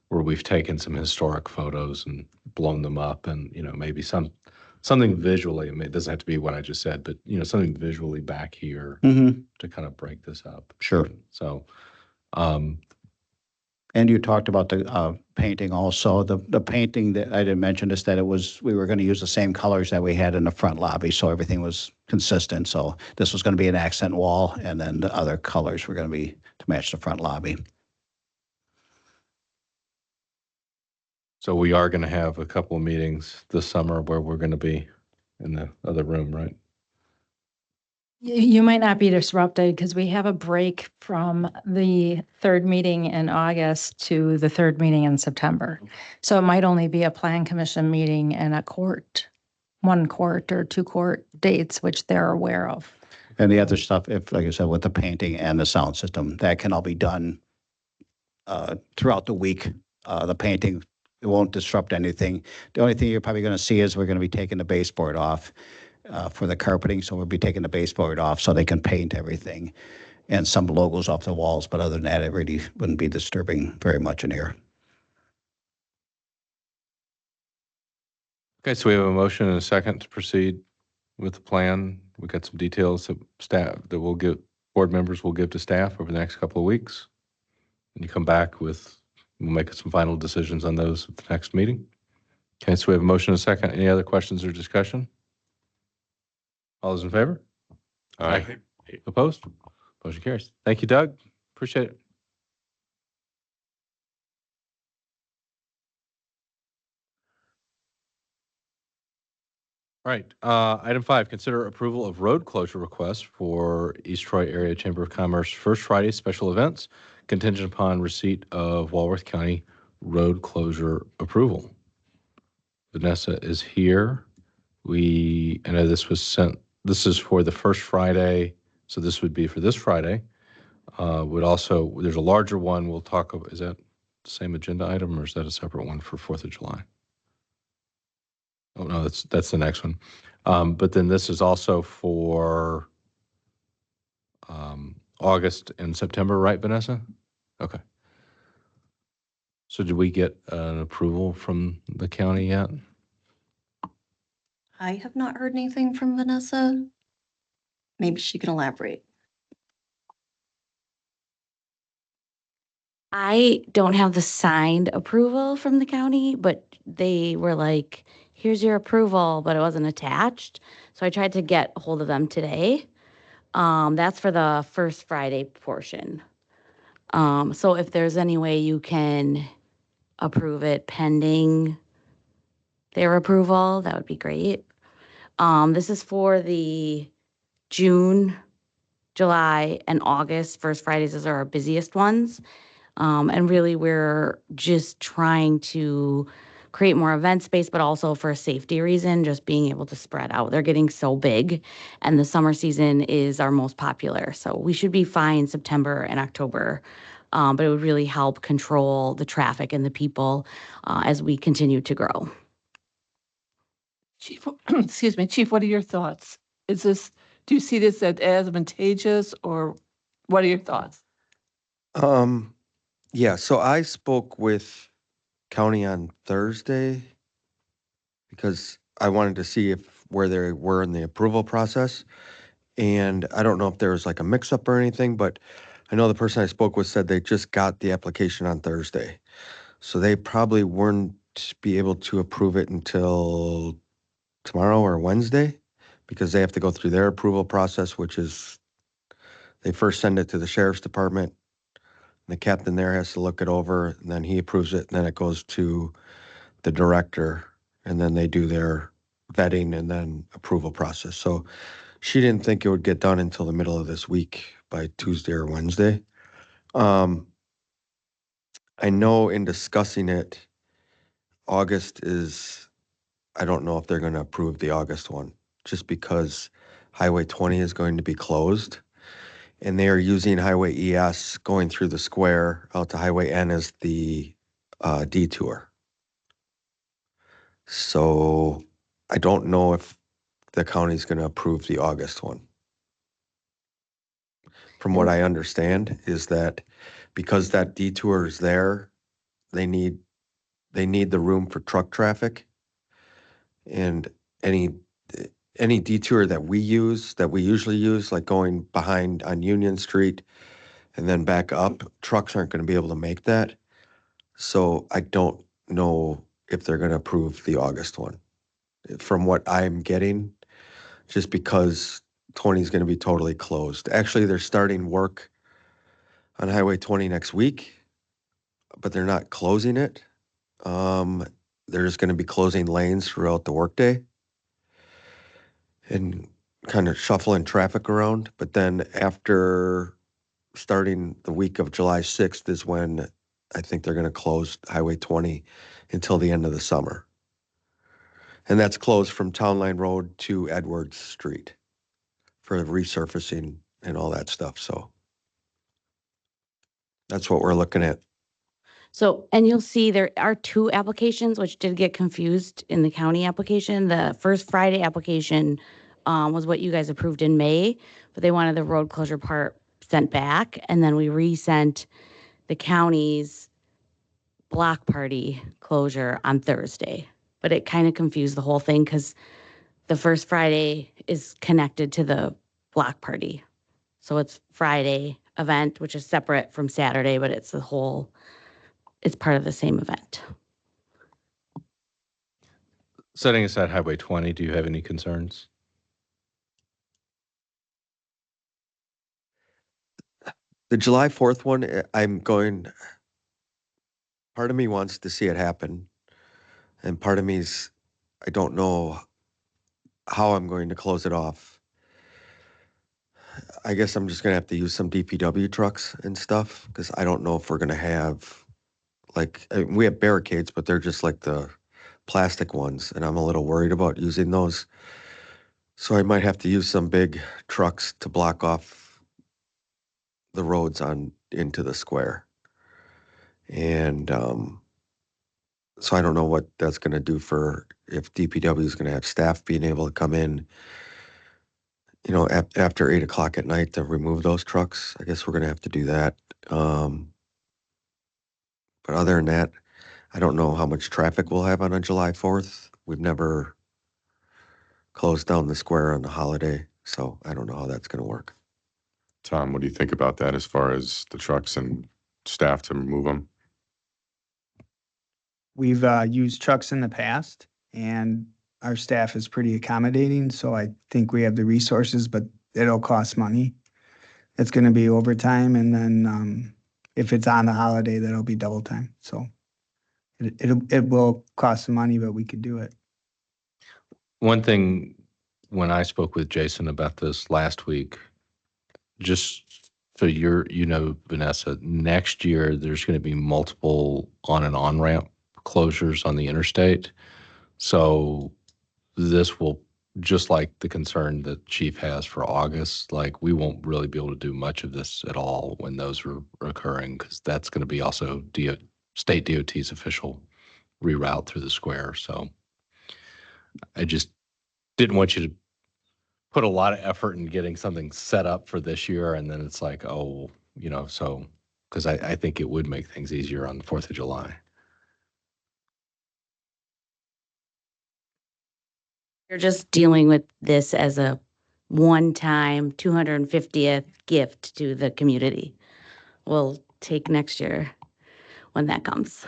where we've taken some historic photos and blown them up, and maybe something visually. I mean, it doesn't have to be what I just said, but something visually back here Mm-hmm. to kind of break this up. Sure. So, And you talked about the painting also. The painting that I didn't mention is that we were going to use the same colors that we had in the front lobby, so everything was consistent. So this was going to be an accent wall, and then the other colors were going to be to match the front lobby. so we are going to have a couple of meetings this summer where we're going to be in the other room, right? You might not be disrupted because we have a break from the third meeting in August to the third meeting in September. So it might only be a plan commission meeting and one court or two court dates, which they're aware of. And the other stuff, like I said, with the painting and the sound system, that can all be done throughout the week. The painting, it won't disrupt anything. The only thing you're probably going to see is we're going to be taking the baseboard off for the carpeting. So we'll be taking the baseboard off so they can paint everything and some logos off the walls. But other than that, it really wouldn't be disturbing very much in here. Okay, so we have a motion and a second to proceed with the plan. We got some details that board members will give to staff over the next couple of weeks. And you come back we'll make some final decisions on those at the next meeting. Okay, so we have a motion and a second. Any other questions or discussion? All those in favor? Aye. Opposed? Motion carries. Thank you, Doug. Appreciate it. All right, item 5, consider approval of road closure request for East Troy Area Chamber of Commerce First Friday special events contingent upon receipt of Walworth County road closure approval. Vanessa is here. I know this was sent, this is for the First Friday, so this would be for this Friday. There's a larger one we'll talk about. Is that the same agenda item or is that a separate one for 4th of July? Oh, no, that's the next one. But then this is also for August and September, right, Vanessa? Okay. So did we get an approval from the county yet? I have not heard anything from Vanessa. Maybe she can elaborate. I don't have the signed approval from the county, but they were like, here's your approval, but it wasn't attached. So I tried to get a hold of them today. That's for the first Friday portion. So if there's any way you can approve it pending their approval, that would be great. This is for the June, July, and August. First Fridays are our busiest ones. And really, we're just trying to create more event space, but also for a safety reason, just being able to spread out. They're getting so big, and the summer season is our most popular. So we should be fine September and October, but it would really help control the traffic and the people as we continue to grow. Chief, excuse me, Chief, what are your thoughts? Do you see this as advantageous, or what are your thoughts? Yeah, so I spoke with county on Thursday because I wanted to see where they were in the approval process. And I don't know if there was like a mix-up or anything, but I know the person I spoke with said they just got the application on Thursday. So they probably weren't be able to approve it until tomorrow or Wednesday because they have to go through their approval process, which is they first send it to the sheriff's department. The captain there has to look it over, and then he approves it, and then it goes to the director, and then they do their vetting and then approval process. So she didn't think it would get done until the middle of this week by Tuesday or Wednesday. I know in discussing it, August is, I don't know if they're going to approve the August one, just because Highway 20 is going to be closed. And they are using Highway ES going through the square out to Highway N as the detour. So I don't know if the county's going to approve the August one. From what I understand is that because that detour is there, they need the room for truck traffic. And any detour that we usually use, like going behind on Union Street and then back up, trucks aren't going to be able to make that. So I don't know if they're going to approve the August one. From what I'm getting, just because 20 is going to be totally closed. Actually, they're starting work on Highway 20 next week, but they're not closing it. They're just going to be closing lanes throughout the workday and kind of shuffling traffic around. But then after starting the week of July 6th is when I think they're going to close Highway 20 until the end of the summer. And that's closed from Town Line Road to Edwards Street for resurfacing and all that stuff. So that's what we're looking at. So, and you'll see there are two applications which did get confused in the county application. The first Friday application was what you guys approved in May, but they wanted the road closure part sent back. And then we resent the county's block party closure on Thursday. But it kind of confused the whole thing because the first Friday is connected to the block party. So it's Friday event, which is separate from Saturday, but it's it's part of the same event. Setting aside Highway 20, do you have any concerns? The July 4th one, part of me wants to see it happen. And part of me's, I don't know how I'm going to close it off. I guess I'm just going to have to use some DPW trucks and stuff because I don't know if we're going to have, we have barricades, but they're just like the plastic ones, and I'm a little worried about using those. So I might have to use some big trucks to block off the roads into the square. And So I don't know what that's gonna do for, if DPW is gonna have staff being able to come in, after 8 o'clock at night to remove those trucks. I guess we're gonna have to do that. But other than that, I don't know how much traffic we'll have on a July 4th. We've never closed down the square on the holiday, so I don't know how that's gonna work. Tom, what do you think about that as far as the trucks and staff to move them? We've used trucks in the past and our staff is pretty accommodating, so I think we have the resources, but it'll cost money. It's gonna be overtime, and then if it's on the holiday, that'll be double time, so it will cost some money, but we could do it. One thing, when I spoke with Jason about this last week, just so Vanessa, next year, there's going to be multiple on and on ramp closures on the interstate. So this will, just like the concern that Chief has for August, like we won't really be able to do much of this at all when those are occurring, because that's going to be also state DOT's official reroute through the square. So I just didn't want you to put a lot of effort in getting something set up for this year, and then it's like, oh, so, because I think it would make things easier on the 4th of July. You're just dealing with this as a one-time 250th gift to the community. We'll take next year when that comes.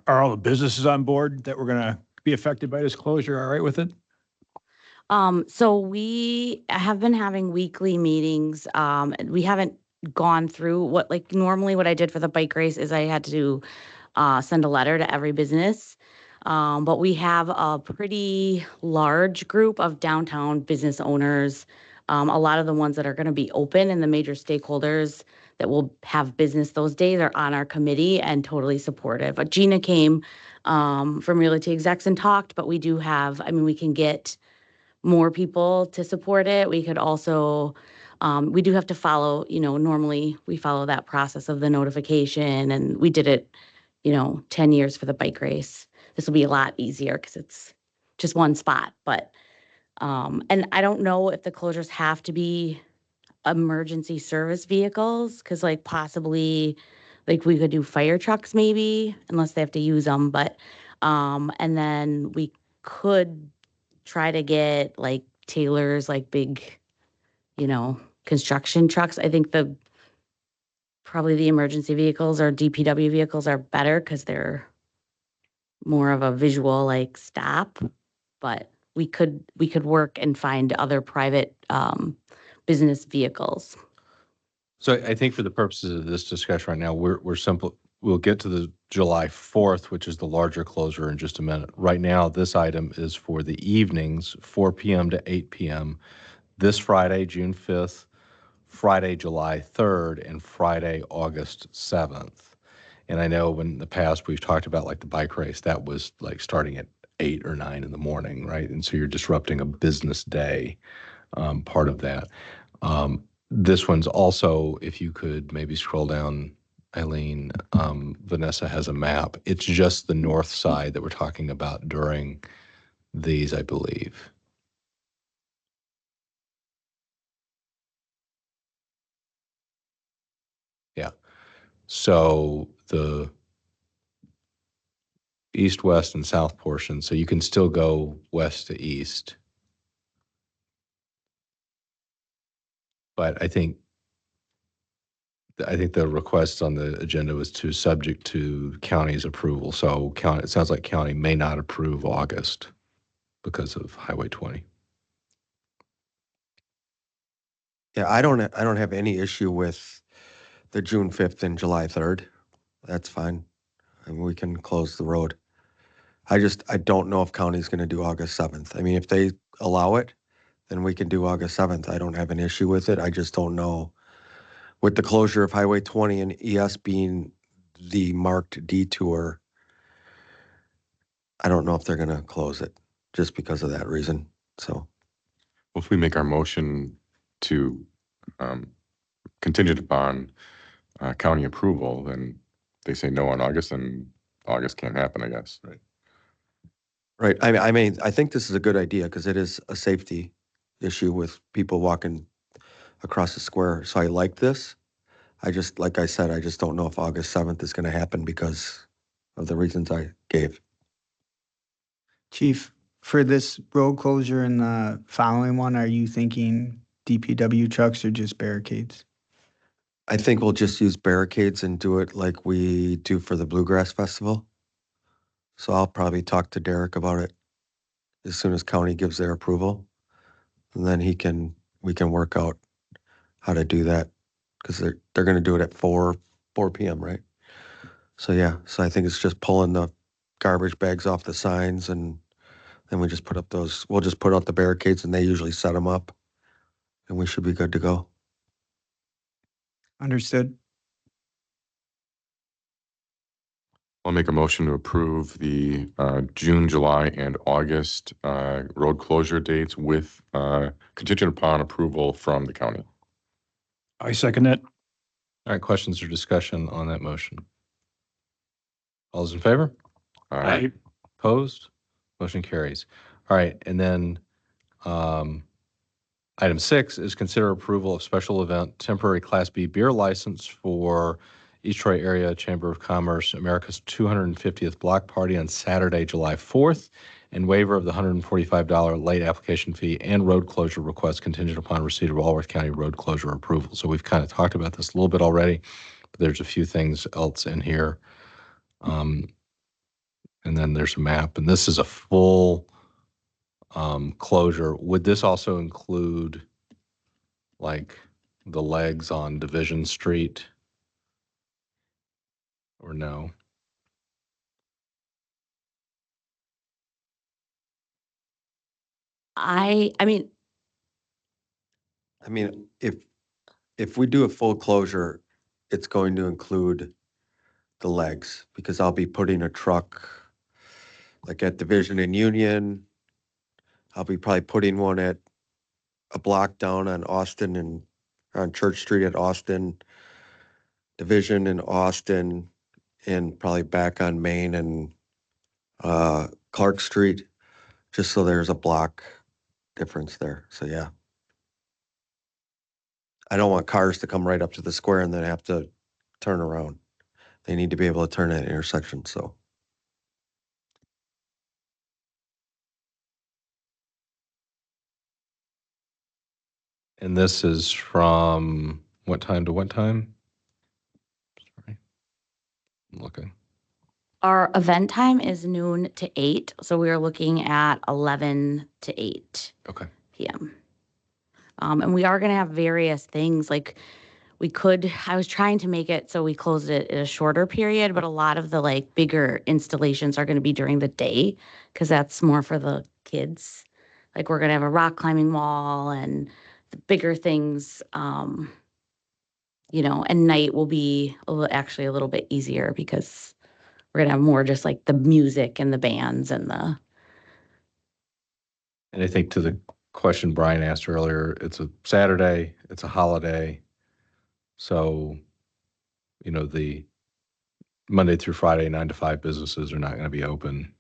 Are all the businesses on board that were going to be affected by this closure all right with it? So we have been having weekly meetings. We haven't gone through normally what I did for the bike race is I had to send a letter to every business. But we have a pretty large group of downtown business owners. A lot of the ones that are going to be open and the major stakeholders that will have business those days are on our committee and totally supportive. But Gina came from Realty Execs and talked, but we do have, we can get more people to support it. We could also, we do have to follow, normally we follow that process of the notification, and we did it, 10 years for the bike race. This will be a lot easier because it's just one spot, but, and I don't know if the closures have to be emergency service vehicles, because possibly, we could do fire trucks maybe, unless they have to use them, but, and then we could try to get Taylor's big, construction trucks. I think probably the emergency vehicles or DPW vehicles are better because they're more of a visual stop, but we could work and find other private business vehicles. So I think for the purposes of this discussion right now, we're simple. We'll get to the July 4th, which is the larger closure, in just a minute. Right now, this item is for the evenings, 4 p.m. to 8 p.m. this Friday, June 5th, Friday, July 3rd, and Friday, August 7th. And I know in the past we've talked about the bike race, that was starting at 8 or 9 in the morning, right? And so you're disrupting a business day, part of that. This one's also, if you could maybe scroll down, Eileen, Vanessa has a map. It's just the north side that we're talking about during these, I believe. Yeah. So the east, west, and south portion, so you can still go west to east. But I think the request on the agenda was to subject to county's approval. So it sounds like county may not approve August because of Highway 20. Yeah, I don't have any issue with the June 5th and July 3rd. That's fine. And we can close the road. I don't know if county's going to do August 7th. If they allow it, then we can do August 7th. I don't have an issue with it. I just don't know. With the closure of Highway 20 and ES being the marked detour, I don't know if they're going to close it just because of that reason. So, Well, if we make our motion to contingent upon county approval, then they say no on August, and August can't happen, I guess. Right. Right. I mean, I think this is a good idea because it is a safety issue with people walking across the square. So I like this. I just, like I said, I just don't know if August 7th is going to happen because of the reasons I gave. Chief, for this road closure and the following one, are you thinking DPW trucks or just barricades? I think we'll just use barricades and do it like we do for the Bluegrass Festival. So I'll probably talk to Derek about it as soon as county gives their approval. And then we can work out how to do that because they're going to do it at 4 p.m., right? So yeah, so I think it's just pulling the garbage bags off the signs and then we'll just put out the barricades and they usually set them up and we should be good to go. Understood. I'll make a motion to approve the June, July, and August road closure dates with contingent upon approval from the county. I second it. All right, questions or discussion on that motion? All those in favor? Aye. Opposed? Motion carries. All right, and then item 6 is consider approval of special event temporary Class B beer license for East Troy Area Chamber of Commerce America's 250th Block Party on Saturday, July 4th, and waiver of the $145 late application fee and road closure request contingent upon receipt of Walworth County road closure approval. So we've kind of talked about this a little bit already, but there's a few things else in here. And then there's a map, and this is a full closure. Would this also include like the legs on Division Street? Or no? I mean, I mean, if we do a full closure, it's going to include the legs because I'll be putting a truck like at Division and Union. I'll be probably putting one at a block down on Austin and on Church Street at Austin, Division in Austin, and probably back on Main and Clark Street, just so there's a block difference there. So yeah. I don't want cars to come right up to the square and then have to turn around. They need to be able to turn at intersection, so. And this is from what time to what time? Sorry. I'm looking. our event time is noon to 8, so we are looking at 11 to 8 Okay. p.m. And we are going to have various things like I was trying to make it so we closed it in a shorter period, but a lot of the like bigger installations are going to be during the day because that's more for the kids. Like we're going to have a rock climbing wall and the bigger things, and night will be actually a little bit easier because we're going to have more just like the music and the bands and the. And I think to the question Brian asked earlier, it's a Saturday, it's a holiday. So, the Monday through Friday, 9 to 5 businesses are not going to be open.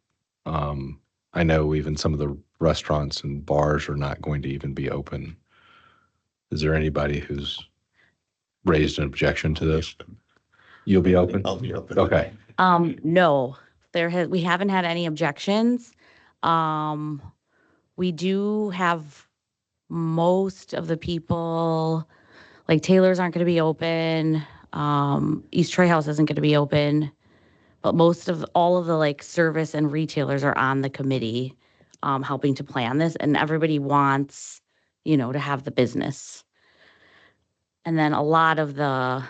I know even some of the restaurants and bars are not going to even be open. Is there anybody who's raised an objection to this? You'll be open? I'll be open. Okay. No, we haven't had any objections. We do have most of the people, like Taylor's aren't going to be open. East Troy House isn't going to be open, but all of the like service and retailers are on the committee, helping to plan this, and everybody wants, to have the business. And then a lot of the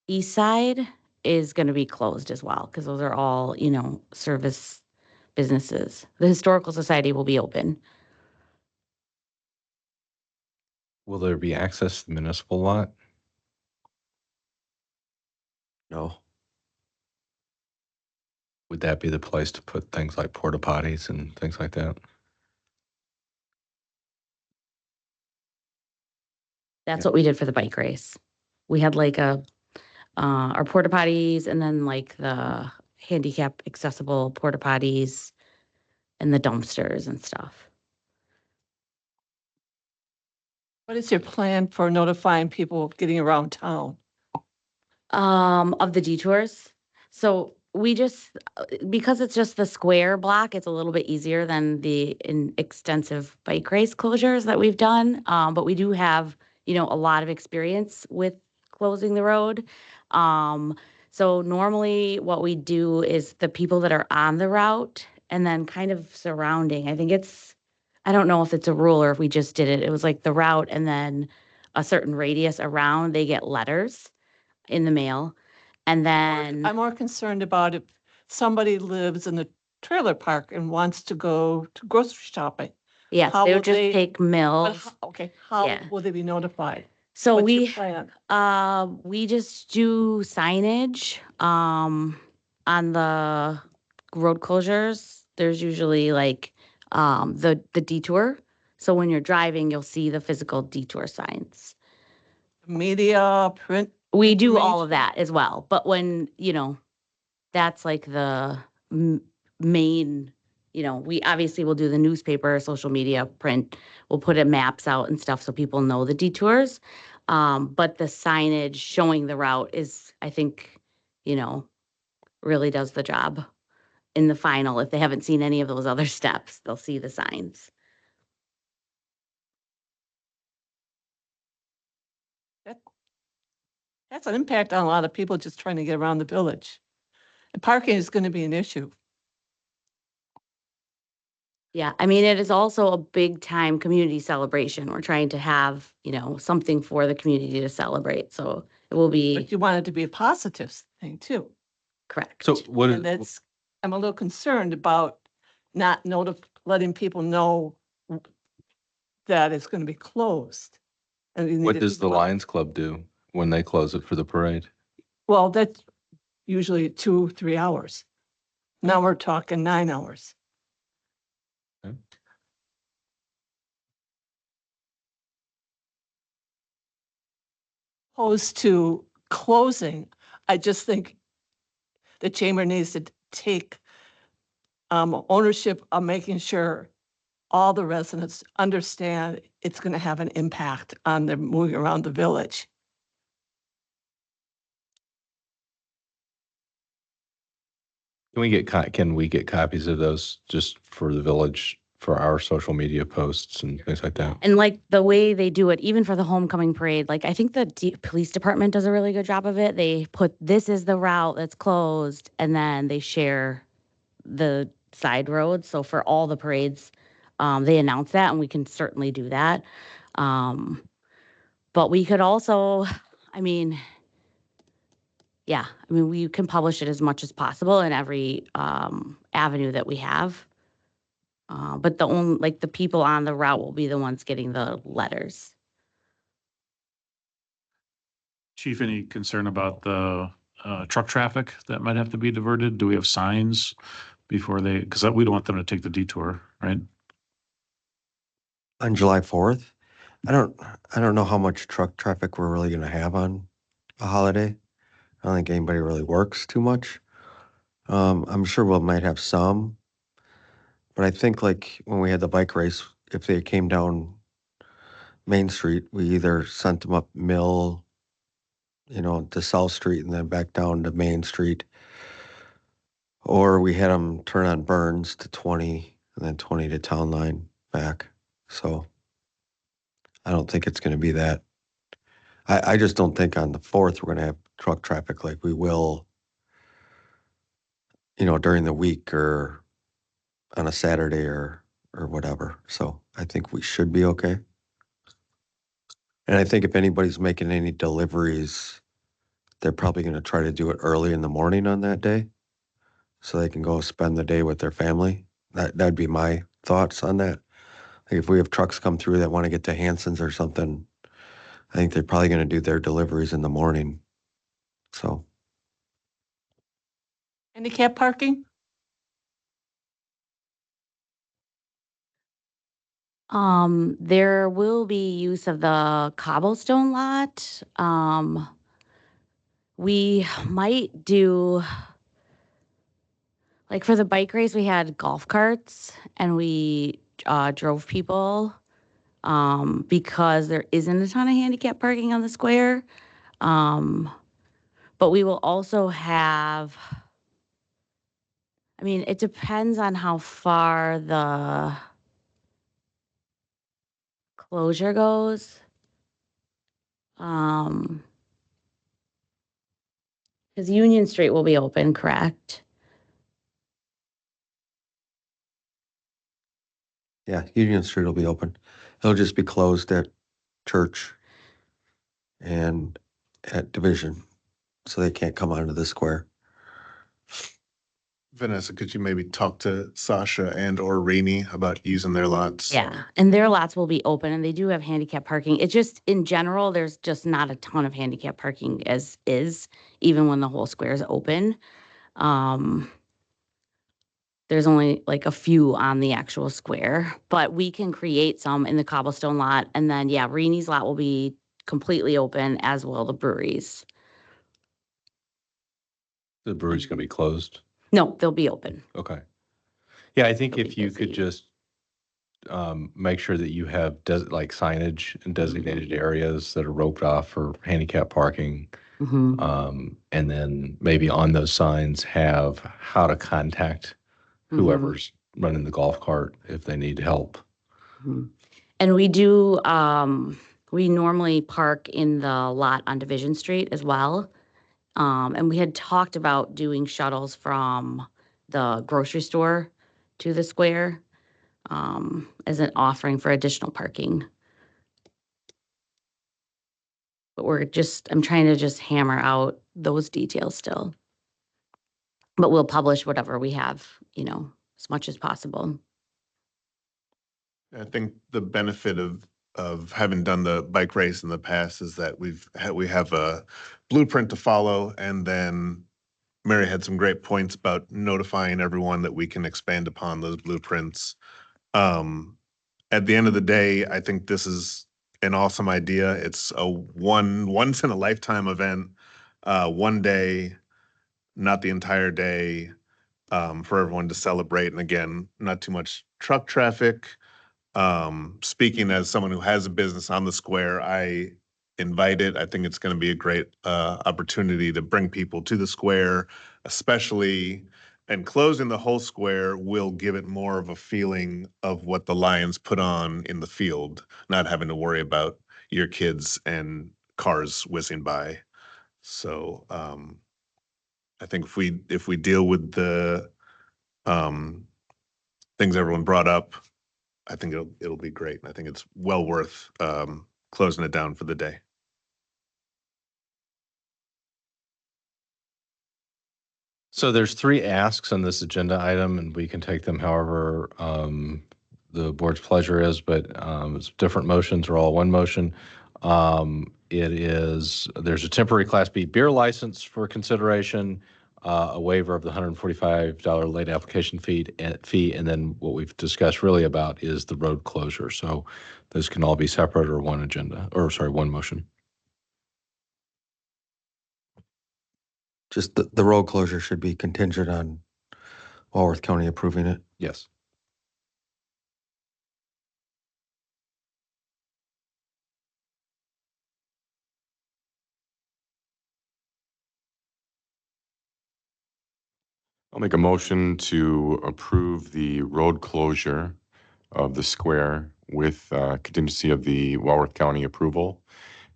east side is going to be closed as well because those are all, service businesses. The Historical Society will be open. Will there be access to the municipal lot? No. Would that be the place to put things like porta potties and things like that? That's what we did for the bike race. We had like a our porta potties, and then like the handicap accessible porta potties and the dumpsters and stuff. What is your plan for notifying people getting around town? Of the detours. So we just, because it's just the square block, it's a little bit easier than the extensive bike race closures that we've done. But we do have, a lot of experience with closing the road. So normally what we do is the people that are on the route and then kind of surrounding, I don't know if it's a rule or if we just did it. It was like the route and then a certain radius around, they get letters in the mail. And then, I'm more concerned about if somebody lives in the trailer park and wants to go to grocery shopping. yes, how they will would just they- take But mills. okay, how Yeah. will they be notified? So What's your we, plan? we just do signage, on the road closures. There's usually like, the detour. So when you're driving, you'll see the physical detour signs. Media, print? We do all information? of that as well, but when, that's like the main, we obviously will do the newspaper, social media, print. We'll put maps out and stuff so people know the detours. But the signage showing the route is, I think, really does the job in the final. If they haven't seen any of those other steps, they'll see the signs. That's an impact on a lot of people just trying to get around the village. And parking is going to be an issue. Yeah, I mean, it is also a big time community celebration. We're trying to have, something for the community to celebrate. So it will be But you want it to be a positive thing too. correct. So what And is, I'm a little concerned about not letting people know that it's going to be closed. And you need what to does think the about- Lions Club do when they close it for the parade? Well, that's usually 2-3 hours. Now we're talking 9 hours. Okay. Opposed to closing, I just think the chamber needs to take ownership of making sure all the residents understand it's going to have an impact on their moving around the village. Can we get copies of those just for the village, for our social media posts and things like that? And like the way they do it, even for the homecoming parade, like I think the police department does a really good job of it. They put, this is the route that's closed, and then they share the side roads. So for all the parades, they announce that, and we can certainly do that. But we could also, we can publish it as much as possible in every avenue that we have. But the people on the route will be the ones getting the letters. Chief, any concern about the truck traffic that might have to be diverted? Do we have signs before because we don't want them to take the detour, right? On July 4th, I don't know how much truck traffic we're really gonna have on a holiday. I don't think anybody really works too much. I'm sure we might have some, but I think like when we had the bike race, if they came down Main Street, we either sent them up Mill, to South Street and then back down to Main Street, or we had them turn on Burns to 20 and then 20 to Town Line back. So I don't think it's going to be that. I just don't think on the 4th we're going to have truck traffic like we will, during the week or on a Saturday or whatever. So I think we should be okay. And I think if anybody's making any deliveries, they're probably going to try to do it early in the morning on that day so they can go spend the day with their family. That'd be my thoughts on that. Like if we have trucks come through that want to get to Hanson's or something, I think they're probably going to do their deliveries in the morning. So Handicap parking? There will be use of the cobblestone lot. We might do, like for the bike race, we had golf carts and we drove people because there isn't a ton of handicap parking on the square. But we will also have, I mean, it depends on how far the closure goes. Because Union Street will be open, correct? Yeah, Union Street will be open. It'll just be closed at Church and at Division, so they can't come onto the square. Vanessa, could you maybe talk to Sasha and or Rainey about using their lots? Yeah, and their lots will be open and they do have handicap parking. It's just, in general, there's just not a ton of handicap parking as is, even when the whole square is open. There's only like a few on the actual square, but we can create some in the cobblestone lot. And then, yeah, Reenie's lot will be completely open, as will the breweries. The brewery's going to be closed. No, they'll be open. Okay. Yeah, I think They'll if be you could busy. just make sure that you have like signage in designated areas that are roped off for handicap parking. Mhm. And then maybe on those signs have how to contact whoever's running the golf cart if they need help. Mhm. And we do, we normally park in the lot on Division Street as well. And we had talked about doing shuttles from the grocery store to the square, as an offering for additional parking. But I'm trying to just hammer out those details still. But we'll publish whatever we have, as much as possible. I think the benefit of having done the bike race in the past is that we have a blueprint to follow, and then Mary had some great points about notifying everyone that we can expand upon those blueprints. At the end of the day, I think this is an awesome idea. It's a once in a lifetime event, one day, not the entire day, for everyone to celebrate. And again, not too much truck traffic. Speaking as someone who has a business on the square, I invite it. I think it's going to be a great opportunity to bring people to the square, especially, and closing the whole square will give it more of a feeling of what the Lions put on in the field, not having to worry about your kids and cars whizzing by. So I think if we deal with the things everyone brought up, I think it'll be great. I think it's well worth closing it down for the day. So there's 3 asks on this agenda item, and we can take them however the board's pleasure is, but it's different motions or all one motion. There's a temporary Class B beer license for consideration, a waiver of the $145 late application fee, and then what we've discussed really about is the road closure. So those can all be separate or one motion. Just the road closure should be contingent on Walworth County approving it. Yes. I'll make a motion to approve the road closure of the square with contingency of the Walworth County approval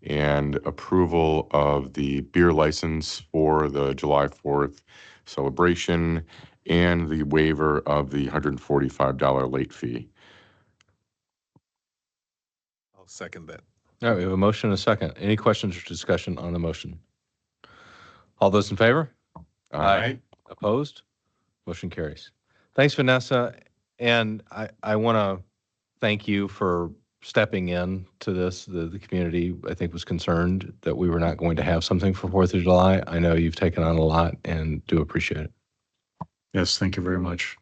and approval of the beer license for the July 4th celebration and the waiver of the $145 late fee. I'll second that. All right, we have a motion and a second. Any questions or discussion on the motion? All those in favor? Aye. Opposed? Motion carries. Thanks, Vanessa. And I want to thank you for stepping in to this. The community, I think, was concerned that we were not going to have something for 4th of July. I know you've taken on a lot and do appreciate it. Yes, thank you very much.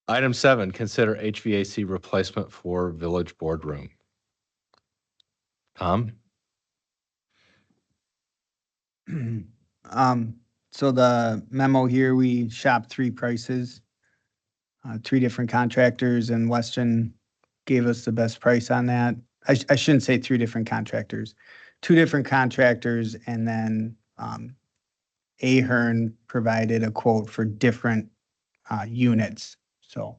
Item 7, consider HVAC replacement for Village Boardroom. Tom? So the memo here, we shopped three prices. Three different contractors, and Weston gave us the best price on that. I shouldn't say three different contractors, two different contractors, and then Ahern provided a quote for different units. So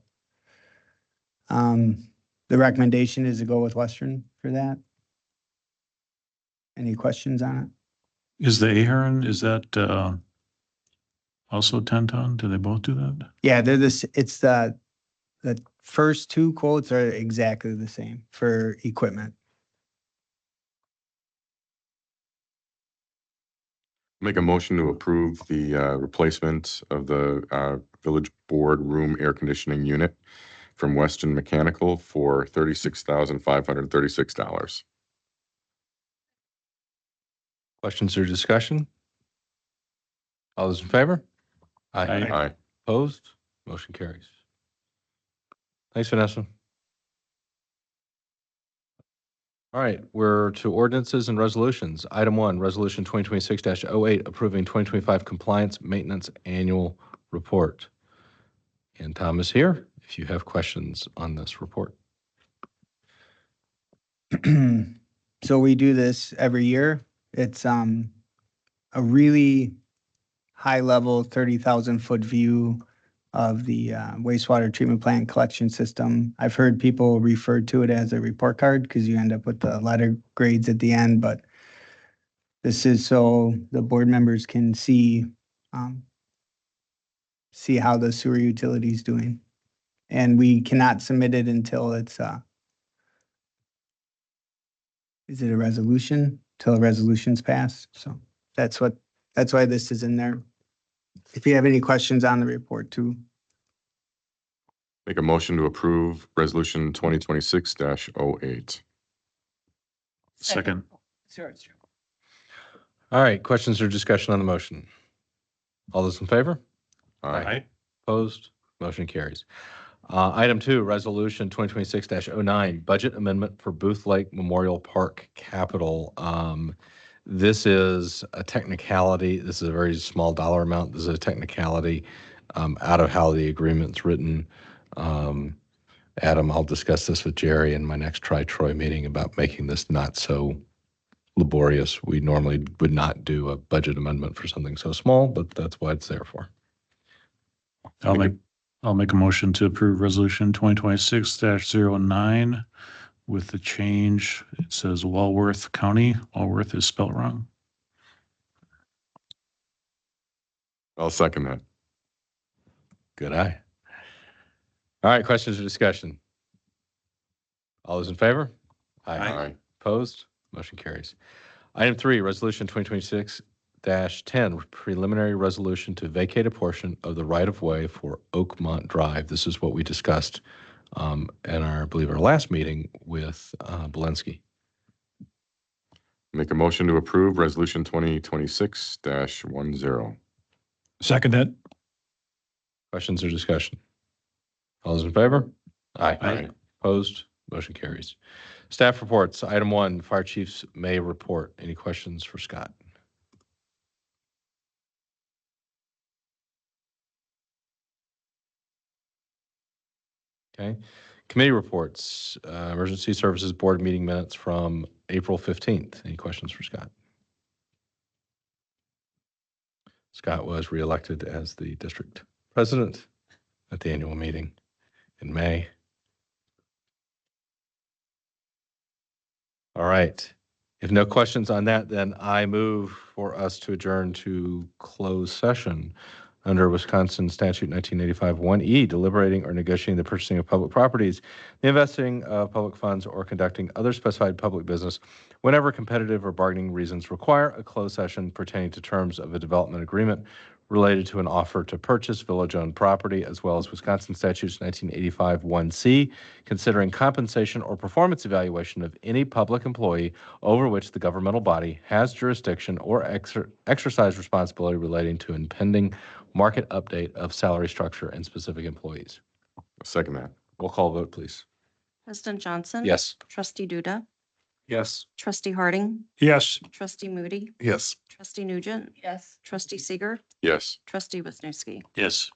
the recommendation is to go with Western for that. Any questions on it? Is the Ahern, is that also 10-ton? Do they both do that? Yeah, they're this. It's the first two quotes are exactly the same for equipment. Make a motion to approve the replacement of the village board room air conditioning unit from Weston Mechanical for $36,536. Questions or discussion? All those in favor? Aye. Opposed? Motion carries. Thanks, Vanessa. All right, we're to ordinances and resolutions. Item 1, Resolution 2026-08, approving 2025 compliance maintenance annual report. And Tom is here if you have questions on this report. So we do this every year. It's a really high level 30,000 foot view of the wastewater treatment plant collection system. I've heard people refer to it as a report card because you end up with the letter grades at the end, but this is so the board members can see how the sewer utility is doing. And we cannot submit it until it's is it a resolution? Till a resolution's passed. So that's why this is in there. If you have any questions on the report too. Make a motion to approve Resolution 2026-08. Second. All right, questions or discussion on the motion? All those in favor? Aye. Opposed? Motion carries. Item 2, Resolution 2026-09, budget amendment for Booth Lake Memorial Park Capital. This is a technicality. This is a very small dollar amount. This is a technicality out of how the agreement's written. Adam, I'll discuss this with Jerry in my next Tri-Troy meeting about making this not so laborious. We normally would not do a budget amendment for something so small, but that's what it's there for. I'll make a motion to approve Resolution 2026-09 with the change. It says Walworth County. Walworth is spelled wrong. I'll second that. Good eye. All right, questions or discussion? All those in favor? Aye. Opposed? Motion carries. Item 3, Resolution 2026-10, preliminary resolution to vacate a portion of the right-of-way for Oakmont Drive. This is what we discussed in I believe, our last meeting with Belensky. Make a motion to approve Resolution 2026-10. Second that. Questions or discussion? All those in favor? Aye. Opposed? Motion carries. Staff reports. Item 1, Fire Chiefs may report. Any questions for Scott? Okay. Committee reports. Emergency Services Board meeting minutes from April 15th. Any questions for Scott? Scott was reelected as the district president at the annual meeting in May. All right. If no questions on that, then I move for us to adjourn to closed session under Wisconsin Statute 1985 1E, deliberating or negotiating the purchasing of public properties, the investing of public funds, or conducting other specified public business whenever competitive or bargaining reasons require a closed session pertaining to terms of a development agreement related to an offer to purchase village-owned property, as well as Wisconsin Statutes 1985 1C, considering compensation or performance evaluation of any public employee over which the governmental body has jurisdiction or exercise responsibility relating to impending market update of salary structure and specific employees. Second that. Roll call vote, please. President Johnson? Yes. Trustee Duda? Yes. Trustee Harding, Yes. trustee Moody, Yes. trustee Nugent, Yes. trustee Seeger, Yes. trustee Wisniewski. Yes.